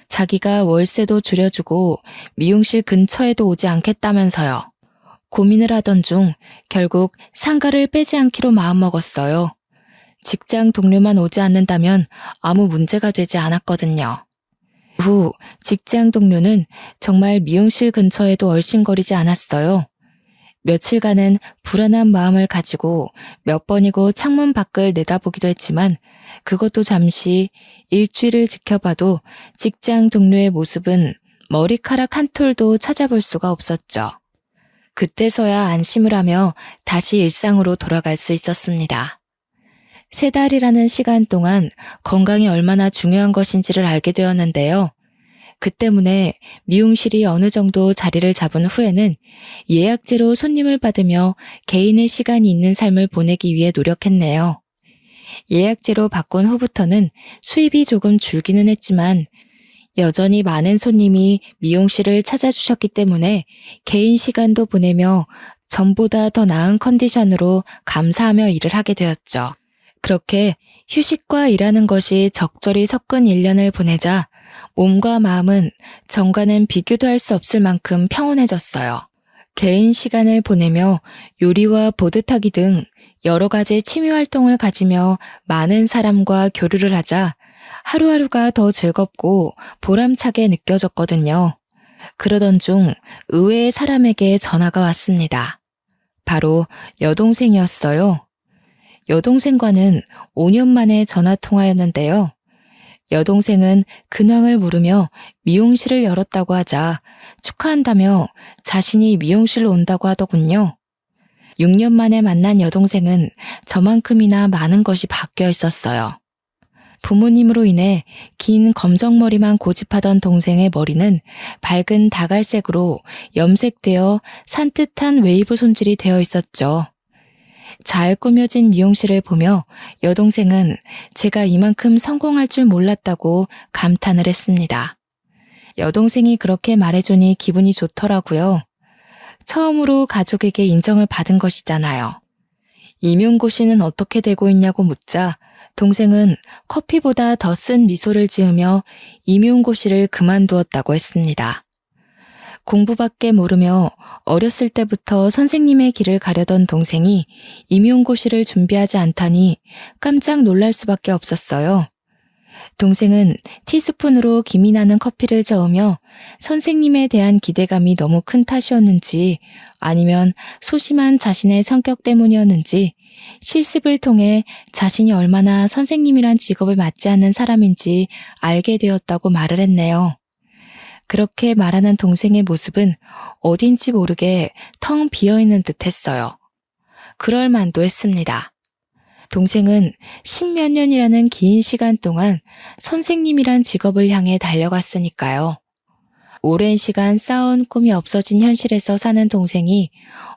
자기가 월세도 줄여주고 미용실 근처에도 오지 않겠다면서요. 고민을 하던 중 결국 상가를 빼지 않기로 마음먹었어요. 직장 동료만 오지 않는다면 아무 문제가 되지 않았거든요. 후 직장 동료는 정말 미용실 근처에도 얼씬거리지 않았어요. 며칠간은 불안한 마음을 가지고 몇 번이고 창문 밖을 내다보기도 했지만 그것도 잠시 일주일을 지켜봐도 직장 동료의 모습은 머리카락 한 톨도 찾아볼 수가 없었죠. 그때서야 안심을 하며 다시 일상으로 돌아갈 수 있었습니다. 3달이라는 시간 동안 건강이 얼마나 중요한 것인지를 알게 되었는데요. 그 때문에 미용실이 어느 정도 자리를 잡은 후에는 예약제로 손님을 받으며 개인의 시간이 있는 삶을 보내기 위해 노력했네요. 예약제로 바꾼 후부터는 수입이 조금 줄기는 했지만 여전히 많은 손님이 미용실을 찾아주셨기 때문에 개인 시간도 보내며 전보다 더 나은 컨디션으로 감사하며 일을 하게 되었죠. 그렇게 휴식과 일하는 것이 적절히 섞은 1년을 보내자 몸과 마음은 전과는 비교도 할 수 없을 만큼 평온해졌어요. 개인 시간을 보내며 요리와 보드타기 등 여러 가지 취미 활동을 가지며 많은 사람과 교류를 하자 하루하루가 더 즐겁고 보람차게 느껴졌거든요. 그러던 중 의외의 사람에게 전화가 왔습니다. 바로 여동생이었어요. 여동생과는 5년 만에 전화통화였는데요. 여동생은 근황을 물으며 미용실을 열었다고 하자 축하한다며 자신이 미용실로 온다고 하더군요. 6년 만에 만난 여동생은 저만큼이나 많은 것이 바뀌어 있었어요. 부모님으로 인해 긴 검정머리만 고집하던 동생의 머리는 밝은 다갈색으로 염색되어 산뜻한 웨이브 손질이 되어 있었죠. 잘 꾸며진 미용실을 보며 여동생은 제가 이만큼 성공할 줄 몰랐다고 감탄을 했습니다. 여동생이 그렇게 말해주니 기분이 좋더라고요. 처음으로 가족에게 인정을 받은 것이잖아요. 임용고시는 어떻게 되고 있냐고 묻자 동생은 커피보다 더 쓴 미소를 지으며 임용고시를 그만두었다고 했습니다. 공부밖에 모르며 어렸을 때부터 선생님의 길을 가려던 동생이 임용고시를 준비하지 않다니 깜짝 놀랄 수밖에 없었어요. 동생은 티스푼으로 김이 나는 커피를 저으며 선생님에 대한 기대감이 너무 큰 탓이었는지 아니면 소심한 자신의 성격 때문이었는지 실습을 통해 자신이 얼마나 선생님이란 직업을 맞지 않는 사람인지 알게 되었다고 말을 했네요. 그렇게 말하는 동생의 모습은 어딘지 모르게 텅 비어있는 듯 했어요. 그럴 만도 했습니다. 동생은 10몇 년이라는 긴 시간 동안 선생님이란 직업을 향해 달려갔으니까요. 오랜 시간 쌓아온 꿈이 없어진 현실에서 사는 동생이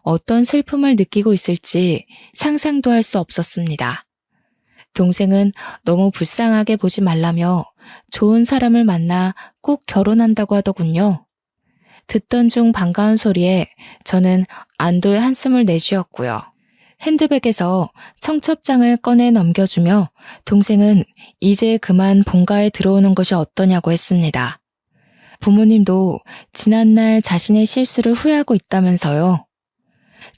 어떤 슬픔을 느끼고 있을지 상상도 할 수 없었습니다. 동생은 너무 불쌍하게 보지 말라며 좋은 사람을 만나 꼭 결혼한다고 하더군요. 듣던 중 반가운 소리에 저는 안도의 한숨을 내쉬었고요. 핸드백에서 청첩장을 꺼내 넘겨주며 동생은 이제 그만 본가에 들어오는 것이 어떠냐고 했습니다. 부모님도 지난날 자신의 실수를 후회하고 있다면서요.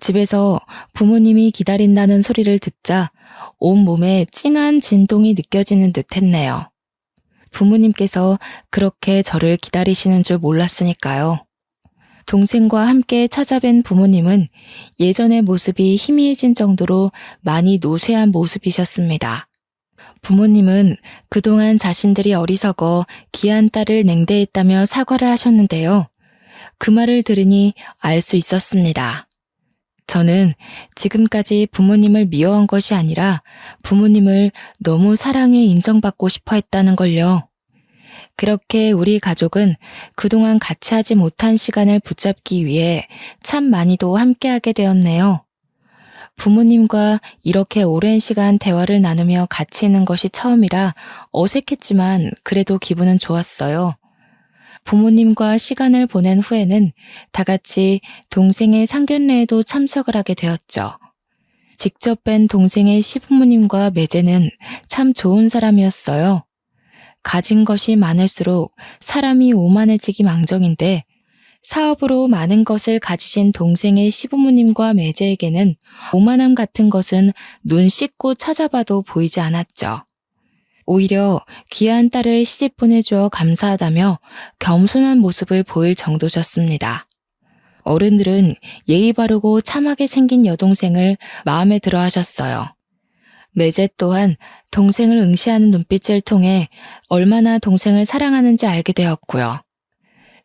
집에서 부모님이 기다린다는 소리를 듣자 온몸에 찡한 진동이 느껴지는 듯 했네요. 부모님께서 그렇게 저를 기다리시는 줄 몰랐으니까요. 동생과 함께 찾아뵌 부모님은 예전의 모습이 희미해진 정도로 많이 노쇠한 모습이셨습니다. 부모님은 그동안 자신들이 어리석어 귀한 딸을 냉대했다며 사과를 하셨는데요. 그 말을 들으니 알 수 있었습니다. 저는 지금까지 부모님을 미워한 것이 아니라 부모님을 너무 사랑해 인정받고 싶어 했다는 걸요. 그렇게 우리 가족은 그동안 같이 하지 못한 시간을 붙잡기 위해 참 많이도 함께하게 되었네요. 부모님과 이렇게 오랜 시간 대화를 나누며 같이 있는 것이 처음이라 어색했지만 그래도 기분은 좋았어요. 부모님과 시간을 보낸 후에는 다 같이 동생의 상견례에도 참석을 하게 되었죠. 직접 뵌 동생의 시부모님과 매제는 참 좋은 사람이었어요. 가진 것이 많을수록 사람이 오만해지기 망정인데 사업으로 많은 것을 가지신 동생의 시부모님과 매제에게는 오만함 같은 것은 눈 씻고 찾아봐도 보이지 않았죠. 오히려 귀한 딸을 시집 보내주어 감사하다며 겸손한 모습을 보일 정도셨습니다. 어른들은 예의 바르고 참하게 생긴 여동생을 마음에 들어 하셨어요. 매제 또한 동생을 응시하는 눈빛을 통해 얼마나 동생을 사랑하는지 알게 되었고요.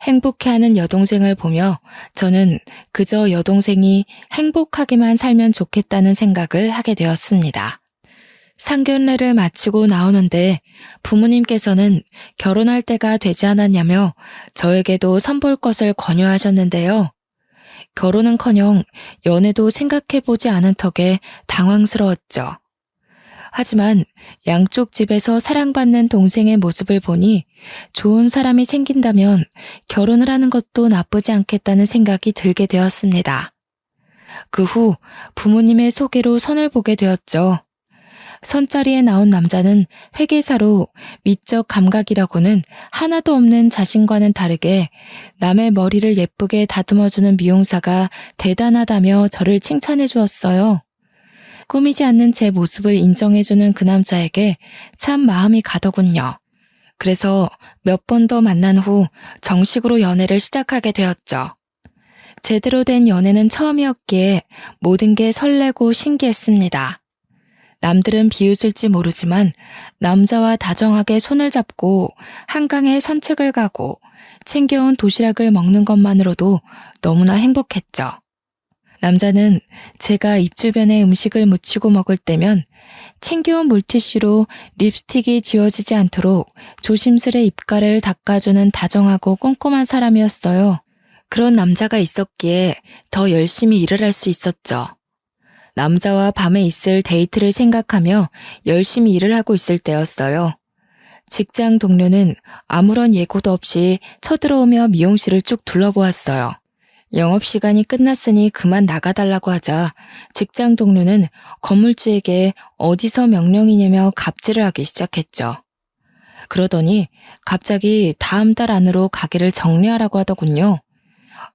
행복해하는 여동생을 보며 저는 그저 여동생이 행복하게만 살면 좋겠다는 생각을 하게 되었습니다. 상견례를 마치고 나오는데 부모님께서는 결혼할 때가 되지 않았냐며 저에게도 선볼 것을 권유하셨는데요. 결혼은커녕 연애도 생각해보지 않은 턱에 당황스러웠죠. 하지만 양쪽 집에서 사랑받는 동생의 모습을 보니 좋은 사람이 생긴다면 결혼을 하는 것도 나쁘지 않겠다는 생각이 들게 되었습니다. 그 후 부모님의 소개로 선을 보게 되었죠. 선자리에 나온 남자는 회계사로 미적 감각이라고는 하나도 없는 자신과는 다르게 남의 머리를 예쁘게 다듬어주는 미용사가 대단하다며 저를 칭찬해 주었어요. 꾸미지 않는 제 모습을 인정해주는 그 남자에게 참 마음이 가더군요. 그래서 몇 번 더 만난 후 정식으로 연애를 시작하게 되었죠. 제대로 된 연애는 처음이었기에 모든 게 설레고 신기했습니다. 남들은 비웃을지 모르지만 남자와 다정하게 손을 잡고 한강에 산책을 가고 챙겨온 도시락을 먹는 것만으로도 너무나 행복했죠. 남자는 제가 입 주변에 음식을 묻히고 먹을 때면 챙겨온 물티슈로 립스틱이 지워지지 않도록 조심스레 입가를 닦아주는 다정하고 꼼꼼한 사람이었어요. 그런 남자가 있었기에 더 열심히 일을 할 수 있었죠. 남자와 밤에 있을 데이트를 생각하며 열심히 일을 하고 있을 때였어요. 직장 동료는 아무런 예고도 없이 쳐들어오며 미용실을 쭉 둘러보았어요. 영업시간이 끝났으니 그만 나가달라고 하자 직장 동료는 건물주에게 어디서 명령이냐며 갑질을 하기 시작했죠. 그러더니 갑자기 다음 달 안으로 가게를 정리하라고 하더군요.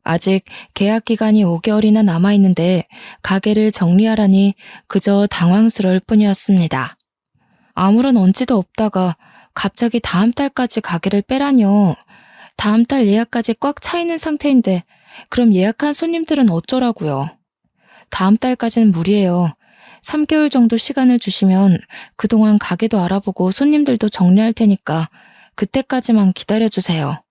아직 계약 기간이 5개월이나 남아있는데 가게를 정리하라니 그저 당황스러울 뿐이었습니다. 아무런 언지도 없다가 갑자기 다음 달까지 가게를 빼라뇨. 다음 달 예약까지 꽉 차 있는 상태인데 그럼 예약한 손님들은 어쩌라고요. 다음 달까지는 무리예요. 3개월 정도 시간을 주시면 그동안 가게도 알아보고 손님들도 정리할 테니까 그때까지만 기다려주세요.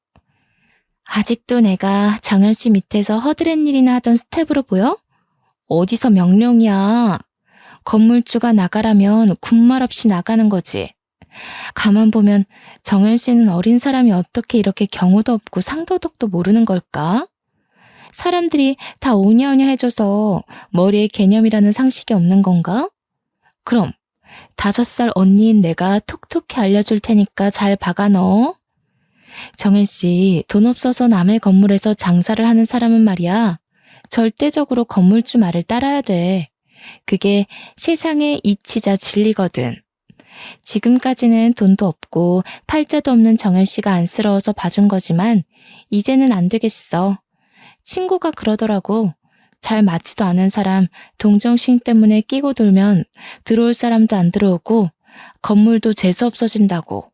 아직도 내가 정현 씨 밑에서 허드렛 일이나 하던 스텝으로 보여? 어디서 명령이야. 건물주가 나가라면 군말 없이 나가는 거지. 가만 보면 정현 씨는 어린 사람이 어떻게 이렇게 경우도 없고 상도덕도 모르는 걸까? 사람들이 다 오냐오냐 해줘서 머리에 개념이라는 상식이 없는 건가? 그럼 5살 언니인 내가 톡톡히 알려줄 테니까 잘 박아 넣어. 정현 씨, 돈 없어서 남의 건물에서 장사를 하는 사람은 말이야. 절대적으로 건물주 말을 따라야 돼. 그게 세상의 이치자 진리거든. 지금까지는 돈도 없고 팔자도 없는 정현 씨가 안쓰러워서 봐준 거지만 이제는 안 되겠어. 친구가 그러더라고. 잘 맞지도 않은 사람 동정심 때문에 끼고 돌면 들어올 사람도 안 들어오고 건물도 재수 없어진다고.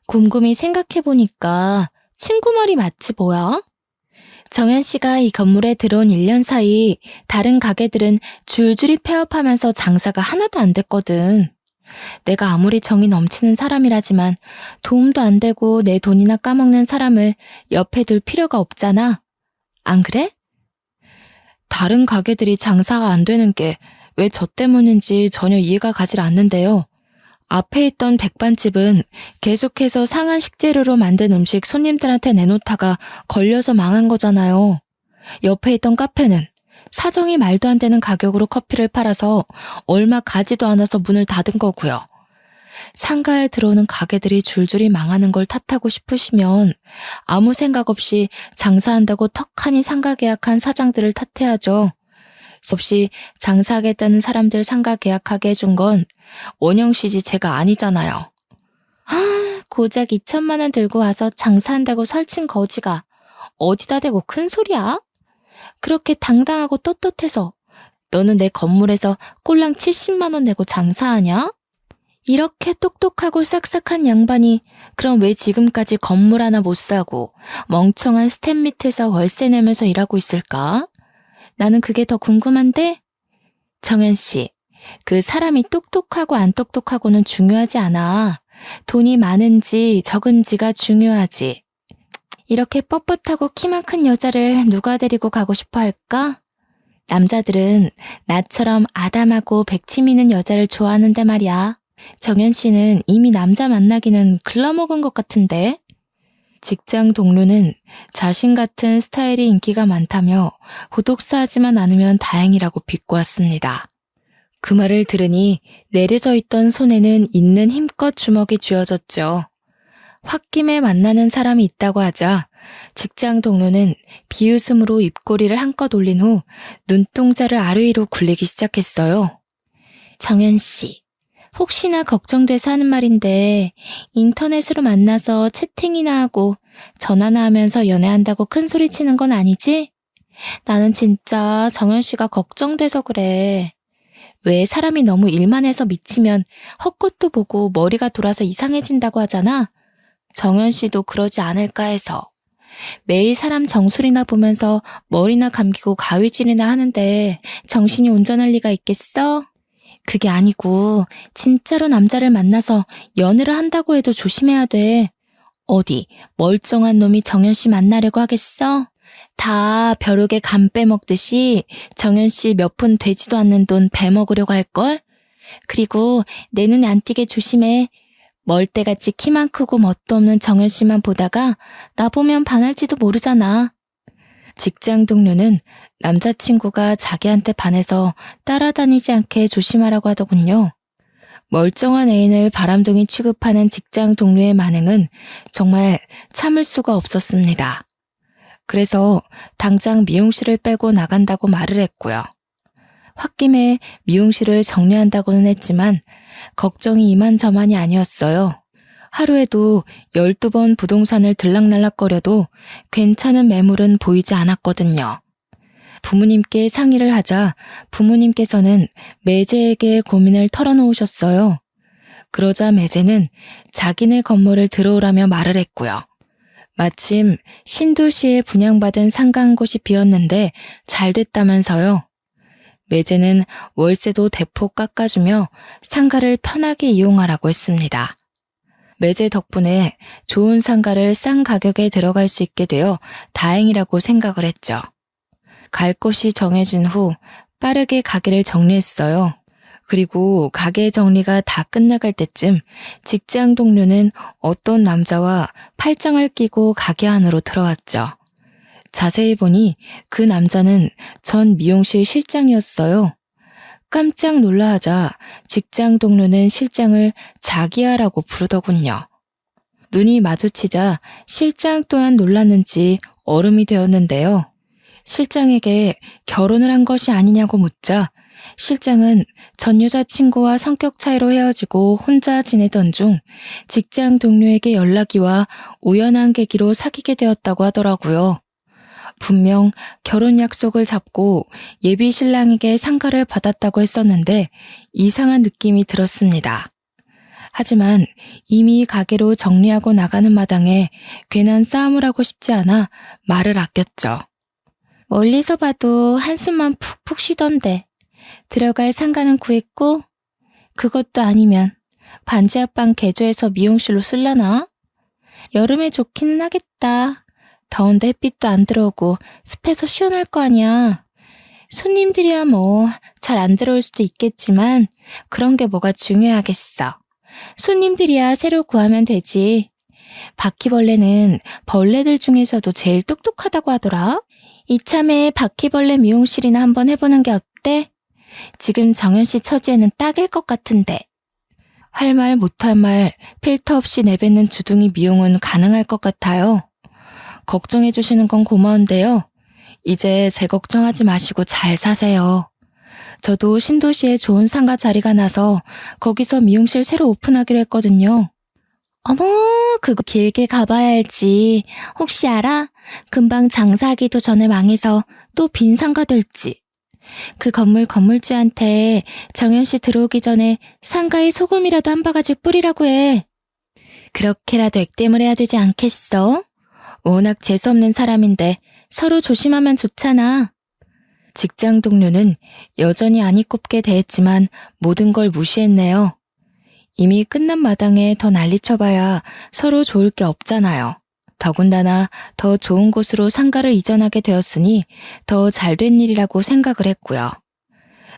곰곰이 생각해보니까 친구 말이 맞지 뭐야? 정현 씨가 이 건물에 들어온 1년 사이 다른 가게들은 줄줄이 폐업하면서 장사가 하나도 안 됐거든. 내가 아무리 정이 넘치는 사람이라지만 도움도 안 되고 내 돈이나 까먹는 사람을 옆에 둘 필요가 없잖아. 안 그래? 다른 가게들이 장사가 안 되는 게 왜 저 때문인지 전혀 이해가 가질 않는데요. 앞에 있던 백반집은 계속해서 상한 식재료로 만든 음식 손님들한테 내놓다가 걸려서 망한 거잖아요. 옆에 있던 카페는 사정이 말도 안 되는 가격으로 커피를 팔아서 얼마 가지도 않아서 문을 닫은 거고요. 상가에 들어오는 가게들이 줄줄이 망하는 걸 탓하고 싶으시면 아무 생각 없이 장사한다고 턱하니 상가 계약한 사장들을 탓해야죠. 없이 장사하겠다는 사람들 상가 계약하게 해준 건 원영 씨지 제가 아니잖아요. 고작 2천만 원 들고 와서 장사한다고 설친 거지가 어디다 대고 큰 소리야? 그렇게 당당하고 떳떳해서 너는 내 건물에서 꼴랑 70만 원 내고 장사하냐? 이렇게 똑똑하고 싹싹한 양반이 그럼 왜 지금까지 건물 하나 못 사고 멍청한 스텝 밑에서 월세 내면서 일하고 있을까? 나는 그게 더 궁금한데? 정연 씨, 그 사람이 똑똑하고 안 똑똑하고는 중요하지 않아. 돈이 많은지 적은지가 중요하지. 이렇게 뻣뻣하고 키만 큰 여자를 누가 데리고 가고 싶어 할까? 남자들은 나처럼 아담하고 백침 있는 여자를 좋아하는데 말이야. 정연 씨는 이미 남자 만나기는 글러먹은 것 같은데? 직장 동료는 자신 같은 스타일이 인기가 많다며 고독사하지만 않으면 다행이라고 비꼬았습니다. 그 말을 들으니 내려져 있던 손에는 있는 힘껏 주먹이 쥐어졌죠. 홧김에 만나는 사람이 있다고 하자 직장 동료는 비웃음으로 입꼬리를 한껏 올린 후 눈동자를 아래 위로 굴리기 시작했어요. 정연 씨, 혹시나 걱정돼서 하는 말인데 인터넷으로 만나서 채팅이나 하고 전화나 하면서 연애한다고 큰 소리 치는 건 아니지? 나는 진짜 정연 씨가 걱정돼서 그래. 왜 사람이 너무 일만 해서 미치면 헛것도 보고 머리가 돌아서 이상해진다고 하잖아. 정연 씨도 그러지 않을까 해서. 매일 사람 정수리나 보면서 머리나 감기고 가위질이나 하는데 정신이 온전할 리가 있겠어? 그게 아니고 진짜로 남자를 만나서 연애를 한다고 해도 조심해야 돼. 어디 멀쩡한 놈이 정연 씨 만나려고 하겠어? 다 벼룩에 간 빼먹듯이 정연 씨 몇 푼 되지도 않는 돈 빼먹으려고 할걸? 그리고 내 눈에 안 띄게 조심해. 멀대같이 키만 크고 멋도 없는 정연 씨만 보다가 나 보면 반할지도 모르잖아. 직장 동료는 남자친구가 자기한테 반해서 따라다니지 않게 조심하라고 하더군요. 멀쩡한 애인을 바람둥이 취급하는 직장 동료의 반응은 정말 참을 수가 없었습니다. 그래서 당장 미용실을 빼고 나간다고 말을 했고요. 홧김에 미용실을 정리한다고는 했지만 걱정이 이만저만이 아니었어요. 하루에도 12번 부동산을 들락날락거려도 괜찮은 매물은 보이지 않았거든요. 부모님께 상의를 하자 부모님께서는 매제에게 고민을 털어놓으셨어요. 그러자 매제는 자기네 건물을 들어오라며 말을 했고요. 마침 신도시에 분양받은 상가 한 곳이 비었는데 잘 됐다면서요. 매제는 월세도 대폭 깎아주며 상가를 편하게 이용하라고 했습니다. 매제 덕분에 좋은 상가를 싼 가격에 들어갈 수 있게 되어 다행이라고 생각을 했죠. 갈 곳이 정해진 후 빠르게 가게를 정리했어요. 그리고 가게 정리가 다 끝나갈 때쯤 직장 동료는 어떤 남자와 팔짱을 끼고 가게 안으로 들어왔죠. 자세히 보니 그 남자는 전 미용실 실장이었어요. 깜짝 놀라하자 직장 동료는 실장을 자기야라고 부르더군요. 눈이 마주치자 실장 또한 놀랐는지 얼음이 되었는데요. 실장에게 결혼을 한 것이 아니냐고 묻자 실장은 전 여자친구와 성격 차이로 헤어지고 혼자 지내던 중 직장 동료에게 연락이 와 우연한 계기로 사귀게 되었다고 하더라고요. 분명 결혼 약속을 잡고 예비 신랑에게 상가를 받았다고 했었는데 이상한 느낌이 들었습니다. 하지만 이미 가게로 정리하고 나가는 마당에 괜한 싸움을 하고 싶지 않아 말을 아꼈죠. 멀리서 봐도 한숨만 푹푹 쉬던데 들어갈 상가는 구했고? 그것도 아니면 반지 합방 개조해서 미용실로 쓸려나? 여름에 좋기는 하겠다. 더운데 햇빛도 안 들어오고 습해서 시원할 거 아니야. 손님들이야 뭐 잘 안 들어올 수도 있겠지만 그런 게 뭐가 중요하겠어. 손님들이야 새로 구하면 되지. 바퀴벌레는 벌레들 중에서도 제일 똑똑하다고 하더라. 이참에 바퀴벌레 미용실이나 한번 해보는 게 어때? 지금 정연 씨 처지에는 딱일 것 같은데. 할 말 못할 말 필터 없이 내뱉는 주둥이 미용은 가능할 것 같아요. 걱정해 주시는 건 고마운데요. 이제 제 걱정하지 마시고 잘 사세요. 저도 신도시에 좋은 상가 자리가 나서 거기서 미용실 새로 오픈하기로 했거든요. 어머, 그거 길게 가봐야 알지. 혹시 알아? 금방 장사하기도 전에 망해서 또 빈 상가 될지. 그 건물주한테 정연 씨 들어오기 전에 상가에 소금이라도 한 바가지 뿌리라고 해. 그렇게라도 액땜을 해야 되지 않겠어? 워낙 재수없는 사람인데 서로 조심하면 좋잖아. 직장 동료는 여전히 안이 꼽게 대했지만 모든 걸 무시했네요. 이미 끝난 마당에 더 난리쳐봐야 서로 좋을 게 없잖아요. 더군다나 더 좋은 곳으로 상가를 이전하게 되었으니 더 잘된 일이라고 생각을 했고요.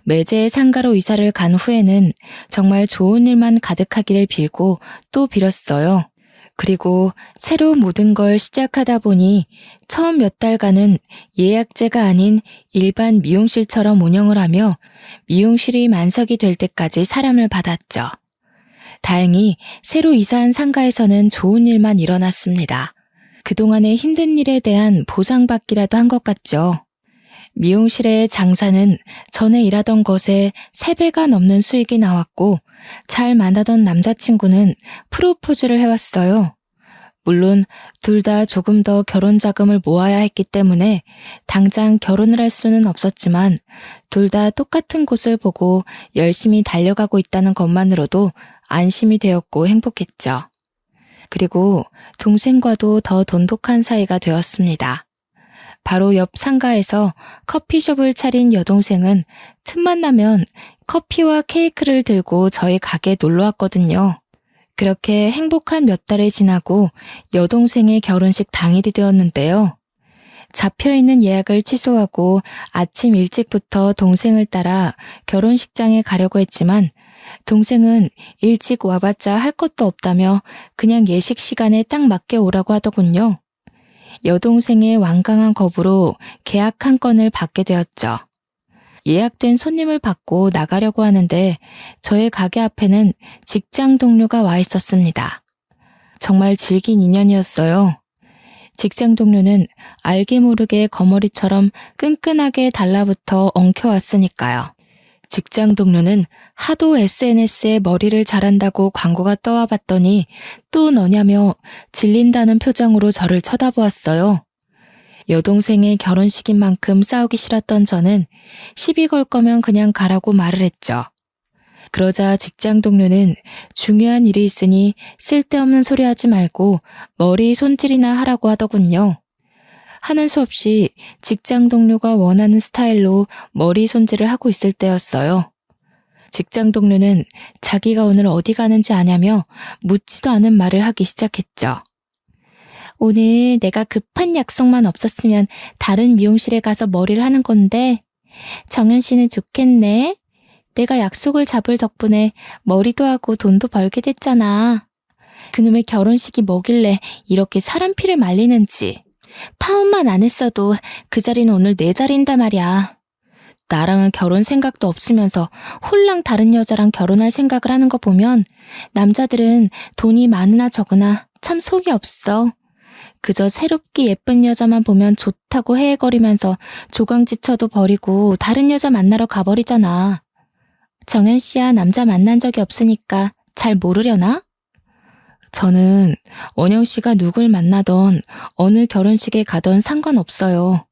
매제의 상가로 이사를 간 후에는 정말 좋은 일만 가득하기를 빌고 또 빌었어요. 그리고 새로 모든 걸 시작하다 보니 처음 몇 달간은 예약제가 아닌 일반 미용실처럼 운영을 하며 미용실이 만석이 될 때까지 사람을 받았죠. 다행히 새로 이사한 상가에서는 좋은 일만 일어났습니다. 그동안의 힘든 일에 대한 보상받기라도 한 것 같죠. 미용실의 장사는 전에 일하던 것에 3배가 넘는 수익이 나왔고 잘 만나던 남자친구는 프로포즈를 해왔어요. 물론 둘 다 조금 더 결혼 자금을 모아야 했기 때문에 당장 결혼을 할 수는 없었지만 둘 다 똑같은 곳을 보고 열심히 달려가고 있다는 것만으로도 안심이 되었고 행복했죠. 그리고 동생과도 더 돈독한 사이가 되었습니다. 바로 옆 상가에서 커피숍을 차린 여동생은 틈만 나면 커피와 케이크를 들고 저희 가게에 놀러 왔거든요. 그렇게 행복한 몇 달이 지나고 여동생의 결혼식 당일이 되었는데요. 잡혀있는 예약을 취소하고 아침 일찍부터 동생을 따라 결혼식장에 가려고 했지만 동생은 일찍 와봤자 할 것도 없다며 그냥 예식 시간에 딱 맞게 오라고 하더군요. 여동생의 완강한 거부로 계약 한 건을 받게 되었죠. 예약된 손님을 받고 나가려고 하는데 저의 가게 앞에는 직장 동료가 와 있었습니다. 정말 질긴 인연이었어요. 직장 동료는 알게 모르게 거머리처럼 끈끈하게 달라붙어 엉켜왔으니까요. 직장 동료는 하도 SNS에 머리를 잘한다고 광고가 떠와 봤더니 또 너냐며 질린다는 표정으로 저를 쳐다보았어요. 여동생의 결혼식인 만큼 싸우기 싫었던 저는 시비 걸 거면 그냥 가라고 말을 했죠. 그러자 직장 동료는 중요한 일이 있으니 쓸데없는 소리 하지 말고 머리 손질이나 하라고 하더군요. 하는 수 없이 직장 동료가 원하는 스타일로 머리 손질을 하고 있을 때였어요. 직장 동료는 자기가 오늘 어디 가는지 아냐며 묻지도 않은 말을 하기 시작했죠. 오늘 내가 급한 약속만 없었으면 다른 미용실에 가서 머리를 하는 건데 정연 씨는 좋겠네. 내가 약속을 잡을 덕분에 머리도 하고 돈도 벌게 됐잖아. 그놈의 결혼식이 뭐길래 이렇게 사람 피를 말리는지. 파혼만 안 했어도 그 자리는 오늘 내 자리인단 말이야. 나랑은 결혼 생각도 없으면서 홀랑 다른 여자랑 결혼할 생각을 하는 거 보면 남자들은 돈이 많으나 적으나 참 속이 없어. 그저 새롭게 예쁜 여자만 보면 좋다고 헤헤거리면서 조강지처도 버리고 다른 여자 만나러 가버리잖아. 정연 씨야 남자 만난 적이 없으니까 잘 모르려나? 저는 원영 씨가 누굴 만나던 어느 결혼식에 가던 상관없어요.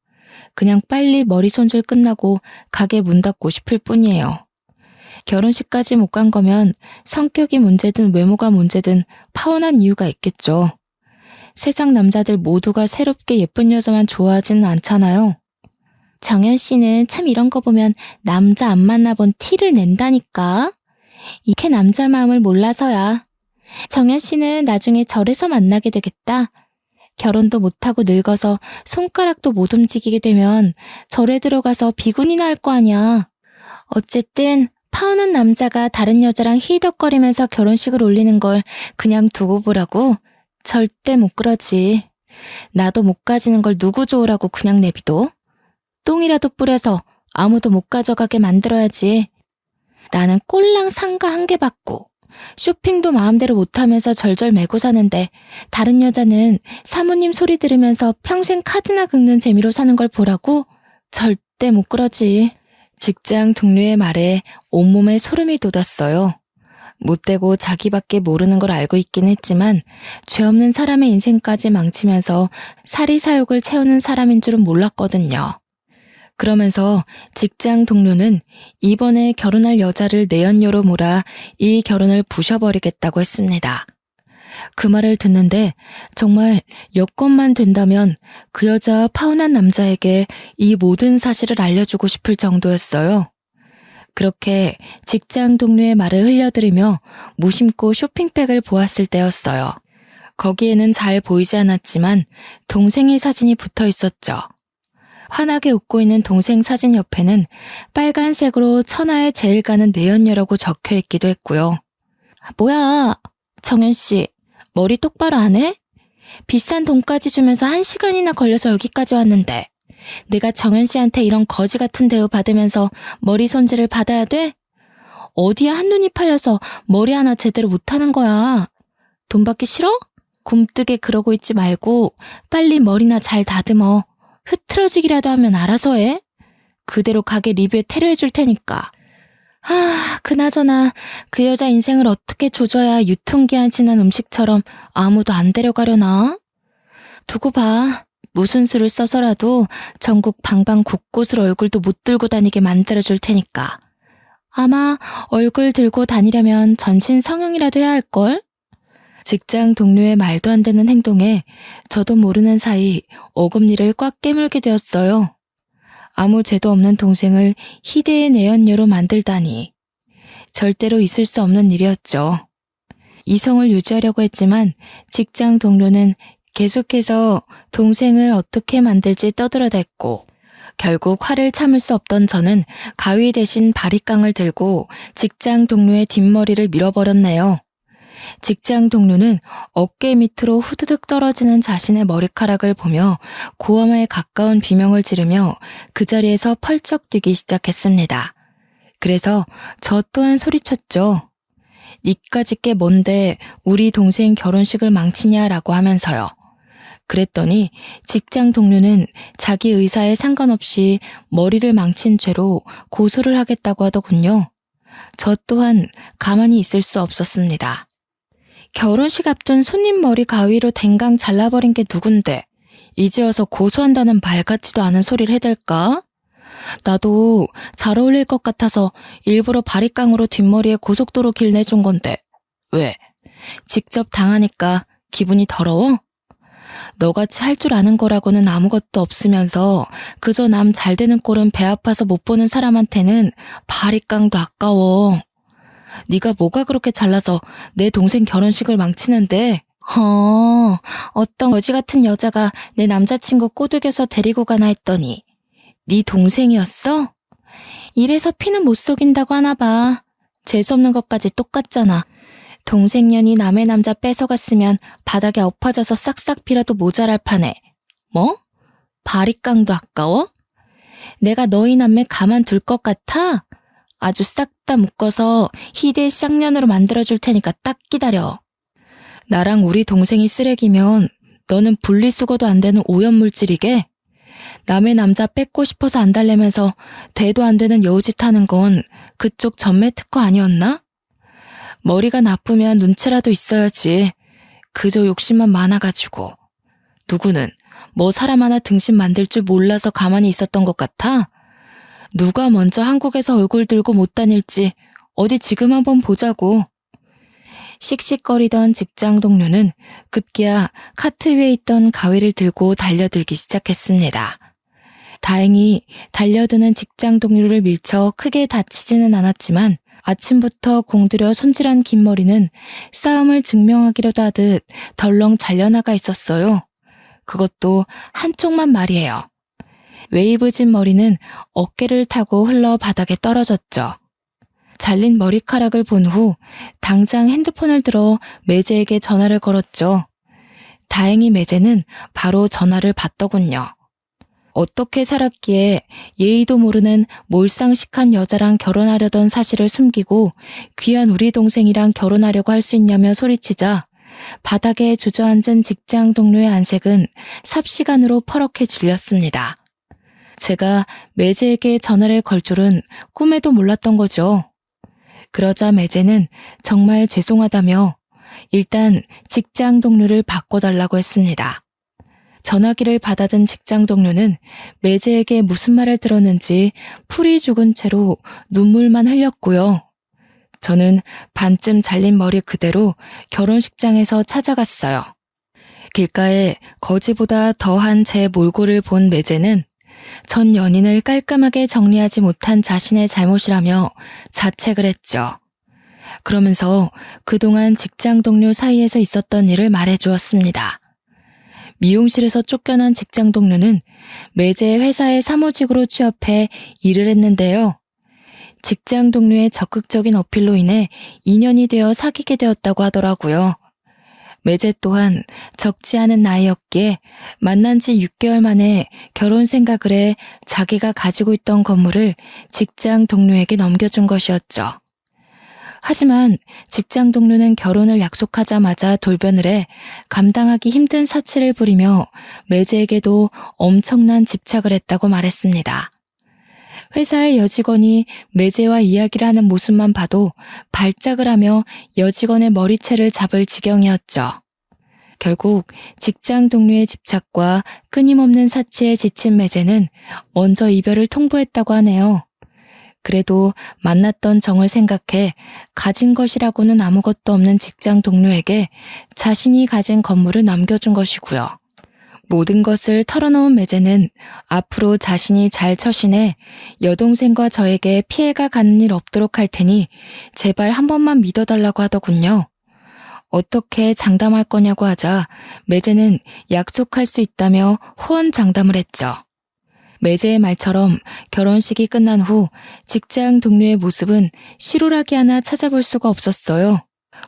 그냥 빨리 머리 손질 끝나고 가게 문 닫고 싶을 뿐이에요. 결혼식까지 못 간 거면 성격이 문제든 외모가 문제든 파혼한 이유가 있겠죠. 세상 남자들 모두가 새롭게 예쁜 여자만 좋아하지는 않잖아요. 정연 씨는 참 이런 거 보면 남자 안 만나본 티를 낸다니까. 이렇게 남자 마음을 몰라서야. 정연 씨는 나중에 절에서 만나게 되겠다. 결혼도 못하고 늙어서 손가락도 못 움직이게 되면 절에 들어가서 비군이나 할 거 아니야. 어쨌든 파혼한 남자가 다른 여자랑 히덕거리면서 결혼식을 올리는 걸 그냥 두고 보라고? 절대 못 그러지. 나도 못 가지는 걸 누구 좋으라고 그냥 내비둬? 똥이라도 뿌려서 아무도 못 가져가게 만들어야지. 나는 꼴랑 상가 한 개 받고 쇼핑도 마음대로 못하면서 절절 매고 사는데 다른 여자는 사모님 소리 들으면서 평생 카드나 긁는 재미로 사는 걸 보라고? 절대 못 그러지. 직장 동료의 말에 온몸에 소름이 돋았어요. 못되고 자기밖에 모르는 걸 알고 있긴 했지만 죄 없는 사람의 인생까지 망치면서 사리사욕을 채우는 사람인 줄은 몰랐거든요. 그러면서 직장 동료는 이번에 결혼할 여자를 내연녀로 몰아 이 결혼을 부셔버리겠다고 했습니다. 그 말을 듣는데 정말 여건만 된다면 그 여자 파혼한 남자에게 이 모든 사실을 알려주고 싶을 정도였어요. 그렇게 직장 동료의 말을 흘려들으며 무심코 쇼핑백을 보았을 때였어요. 거기에는 잘 보이지 않았지만 동생의 사진이 붙어 있었죠. 환하게 웃고 있는 동생 사진 옆에는 빨간색으로 천하의 제일 가는 내연녀라고 적혀 있기도 했고요. 뭐야, 정연 씨, 머리 똑바로 안 해? 비싼 돈까지 주면서 1시간이나 걸려서 여기까지 왔는데 내가 정연 씨한테 이런 거지 같은 대우 받으면서 머리 손질을 받아야 돼? 어디야 한눈이 팔려서 머리 하나 제대로 못하는 거야. 돈 받기 싫어? 굼뜨게 그러고 있지 말고 빨리 머리나 잘 다듬어. 흐트러지기라도 하면 알아서 해. 그대로 가게 리뷰에 테러해 줄 테니까. 그나저나 그 여자 인생을 어떻게 조져야 유통기한 지난 음식처럼 아무도 안 데려가려나? 두고 봐. 무슨 수를 써서라도 전국 방방 곳곳으로 얼굴도 못 들고 다니게 만들어줄 테니까. 아마 얼굴 들고 다니려면 전신 성형이라도 해야 할걸? 직장 동료의 말도 안 되는 행동에 저도 모르는 사이 어금니를 꽉 깨물게 되었어요. 아무 죄도 없는 동생을 희대의 내연녀로 만들다니. 절대로 있을 수 없는 일이었죠. 이성을 유지하려고 했지만 직장 동료는 계속해서 동생을 어떻게 만들지 떠들어댔고 결국 화를 참을 수 없던 저는 가위 대신 바리깡을 들고 직장 동료의 뒷머리를 밀어버렸네요. 직장 동료는 어깨 밑으로 후드득 떨어지는 자신의 머리카락을 보며 고함에 가까운 비명을 지르며 그 자리에서 펄쩍 뛰기 시작했습니다. 그래서 저 또한 소리쳤죠. 니까짓 게 뭔데 우리 동생 결혼식을 망치냐라고 하면서요. 그랬더니 직장 동료는 자기 의사에 상관없이 머리를 망친 죄로 고소를 하겠다고 하더군요. 저 또한 가만히 있을 수 없었습니다. 결혼식 앞둔 손님 머리 가위로 댕강 잘라버린 게 누군데 이제 와서 고소한다는 말 같지도 않은 소리를 해댈까? 나도 잘 어울릴 것 같아서 일부러 바리깡으로 뒷머리에 고속도로 길 내준 건데 왜? 직접 당하니까 기분이 더러워? 너같이 할 줄 아는 거라고는 아무것도 없으면서 그저 남 잘 되는 꼴은 배 아파서 못 보는 사람한테는 바리깡도 아까워. 네가 뭐가 그렇게 잘나서 내 동생 결혼식을 망치는데? 어떤 거지 같은 여자가 내 남자친구 꼬드겨서 데리고 가나 했더니 네 동생이었어? 이래서 피는 못 속인다고 하나 봐. 재수없는 것까지 똑같잖아. 동생년이 남의 남자 뺏어갔으면 바닥에 엎어져서 싹싹 빌어도 모자랄 판에 뭐? 바리깡도 아까워? 내가 너희 남매 가만둘 것 같아? 아주 싹 다 묶어서 희대 쌍년으로 만들어줄 테니까 딱 기다려. 나랑 우리 동생이 쓰레기면 너는 분리수거도 안 되는 오염물질이게? 남의 남자 뺏고 싶어서 안 달래면서 대도 안 되는 여우짓 하는 건 그쪽 전매 특허 아니었나? 머리가 나쁘면 눈치라도 있어야지. 그저 욕심만 많아가지고. 누구는 뭐 사람 하나 등신 만들 줄 몰라서 가만히 있었던 것 같아? 누가 먼저 한국에서 얼굴 들고 못 다닐지 어디 지금 한번 보자고. 씩씩거리던 직장 동료는 급기야 카트 위에 있던 가위를 들고 달려들기 시작했습니다. 다행히 달려드는 직장 동료를 밀쳐 크게 다치지는 않았지만 아침부터 공들여 손질한 긴 머리는 싸움을 증명하기라도 하듯 덜렁 잘려나가 있었어요. 그것도 한쪽만 말이에요. 웨이브진 머리는 어깨를 타고 흘러 바닥에 떨어졌죠. 잘린 머리카락을 본 후 당장 핸드폰을 들어 매제에게 전화를 걸었죠. 다행히 매제는 바로 전화를 받더군요. 어떻게 살았기에 예의도 모르는 몰상식한 여자랑 결혼하려던 사실을 숨기고 귀한 우리 동생이랑 결혼하려고 할 수 있냐며 소리치자 바닥에 주저앉은 직장 동료의 안색은 삽시간으로 퍼렇게 질렸습니다. 제가 매제에게 전화를 걸 줄은 꿈에도 몰랐던 거죠. 그러자 매제는 정말 죄송하다며 일단 직장 동료를 바꿔달라고 했습니다. 전화기를 받아든 직장 동료는 매제에게 무슨 말을 들었는지 풀이 죽은 채로 눈물만 흘렸고요. 저는 반쯤 잘린 머리 그대로 결혼식장에서 찾아갔어요. 길가에 거지보다 더한 제 몰골을 본 매제는 전 연인을 깔끔하게 정리하지 못한 자신의 잘못이라며 자책을 했죠. 그러면서 그동안 직장 동료 사이에서 있었던 일을 말해주었습니다. 미용실에서 쫓겨난 직장 동료는 매제 회사에 사무직으로 취업해 일을 했는데요. 직장 동료의 적극적인 어필로 인해 인연이 되어 사귀게 되었다고 하더라고요. 매제 또한 적지 않은 나이였기에 만난 지 6개월 만에 결혼 생각을 해 자기가 가지고 있던 건물을 직장 동료에게 넘겨준 것이었죠. 하지만 직장 동료는 결혼을 약속하자마자 돌변을 해 감당하기 힘든 사치를 부리며 매제에게도 엄청난 집착을 했다고 말했습니다. 회사의 여직원이 매제와 이야기를 하는 모습만 봐도 발작을 하며 여직원의 머리채를 잡을 지경이었죠. 결국 직장 동료의 집착과 끊임없는 사치에 지친 매제는 먼저 이별을 통보했다고 하네요. 그래도 만났던 정을 생각해 가진 것이라고는 아무것도 없는 직장 동료에게 자신이 가진 건물을 남겨준 것이고요. 모든 것을 털어놓은 매제는 앞으로 자신이 잘 처신해 여동생과 저에게 피해가 가는 일 없도록 할 테니 제발 한 번만 믿어달라고 하더군요. 어떻게 장담할 거냐고 하자 매제는 약속할 수 있다며 호언장담을 했죠. 매제의 말처럼 결혼식이 끝난 후 직장 동료의 모습은 실오라기 하나 찾아볼 수가 없었어요.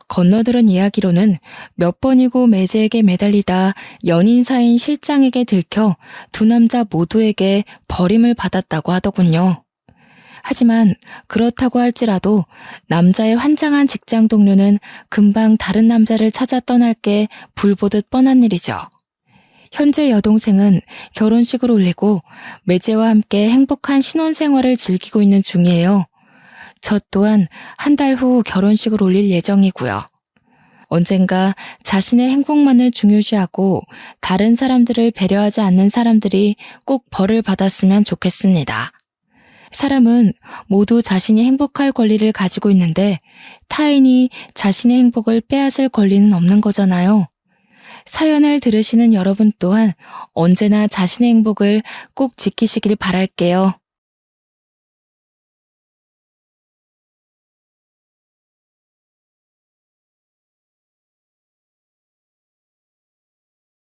건너들은 이야기로는 몇 번이고 매제에게 매달리다 연인 사이인 실장에게 들켜 두 남자 모두에게 버림을 받았다고 하더군요. 하지만 그렇다고 할지라도 남자의 환장한 직장 동료는 금방 다른 남자를 찾아 떠날 게 불보듯 뻔한 일이죠. 현재 여동생은 결혼식을 올리고 매제와 함께 행복한 신혼생활을 즐기고 있는 중이에요. 저 또한 한 달 후 결혼식을 올릴 예정이고요. 언젠가 자신의 행복만을 중요시하고 다른 사람들을 배려하지 않는 사람들이 꼭 벌을 받았으면 좋겠습니다. 사람은 모두 자신이 행복할 권리를 가지고 있는데 타인이 자신의 행복을 빼앗을 권리는 없는 거잖아요. 사연을 들으시는 여러분 또한 언제나 자신의 행복을 꼭 지키시길 바랄게요.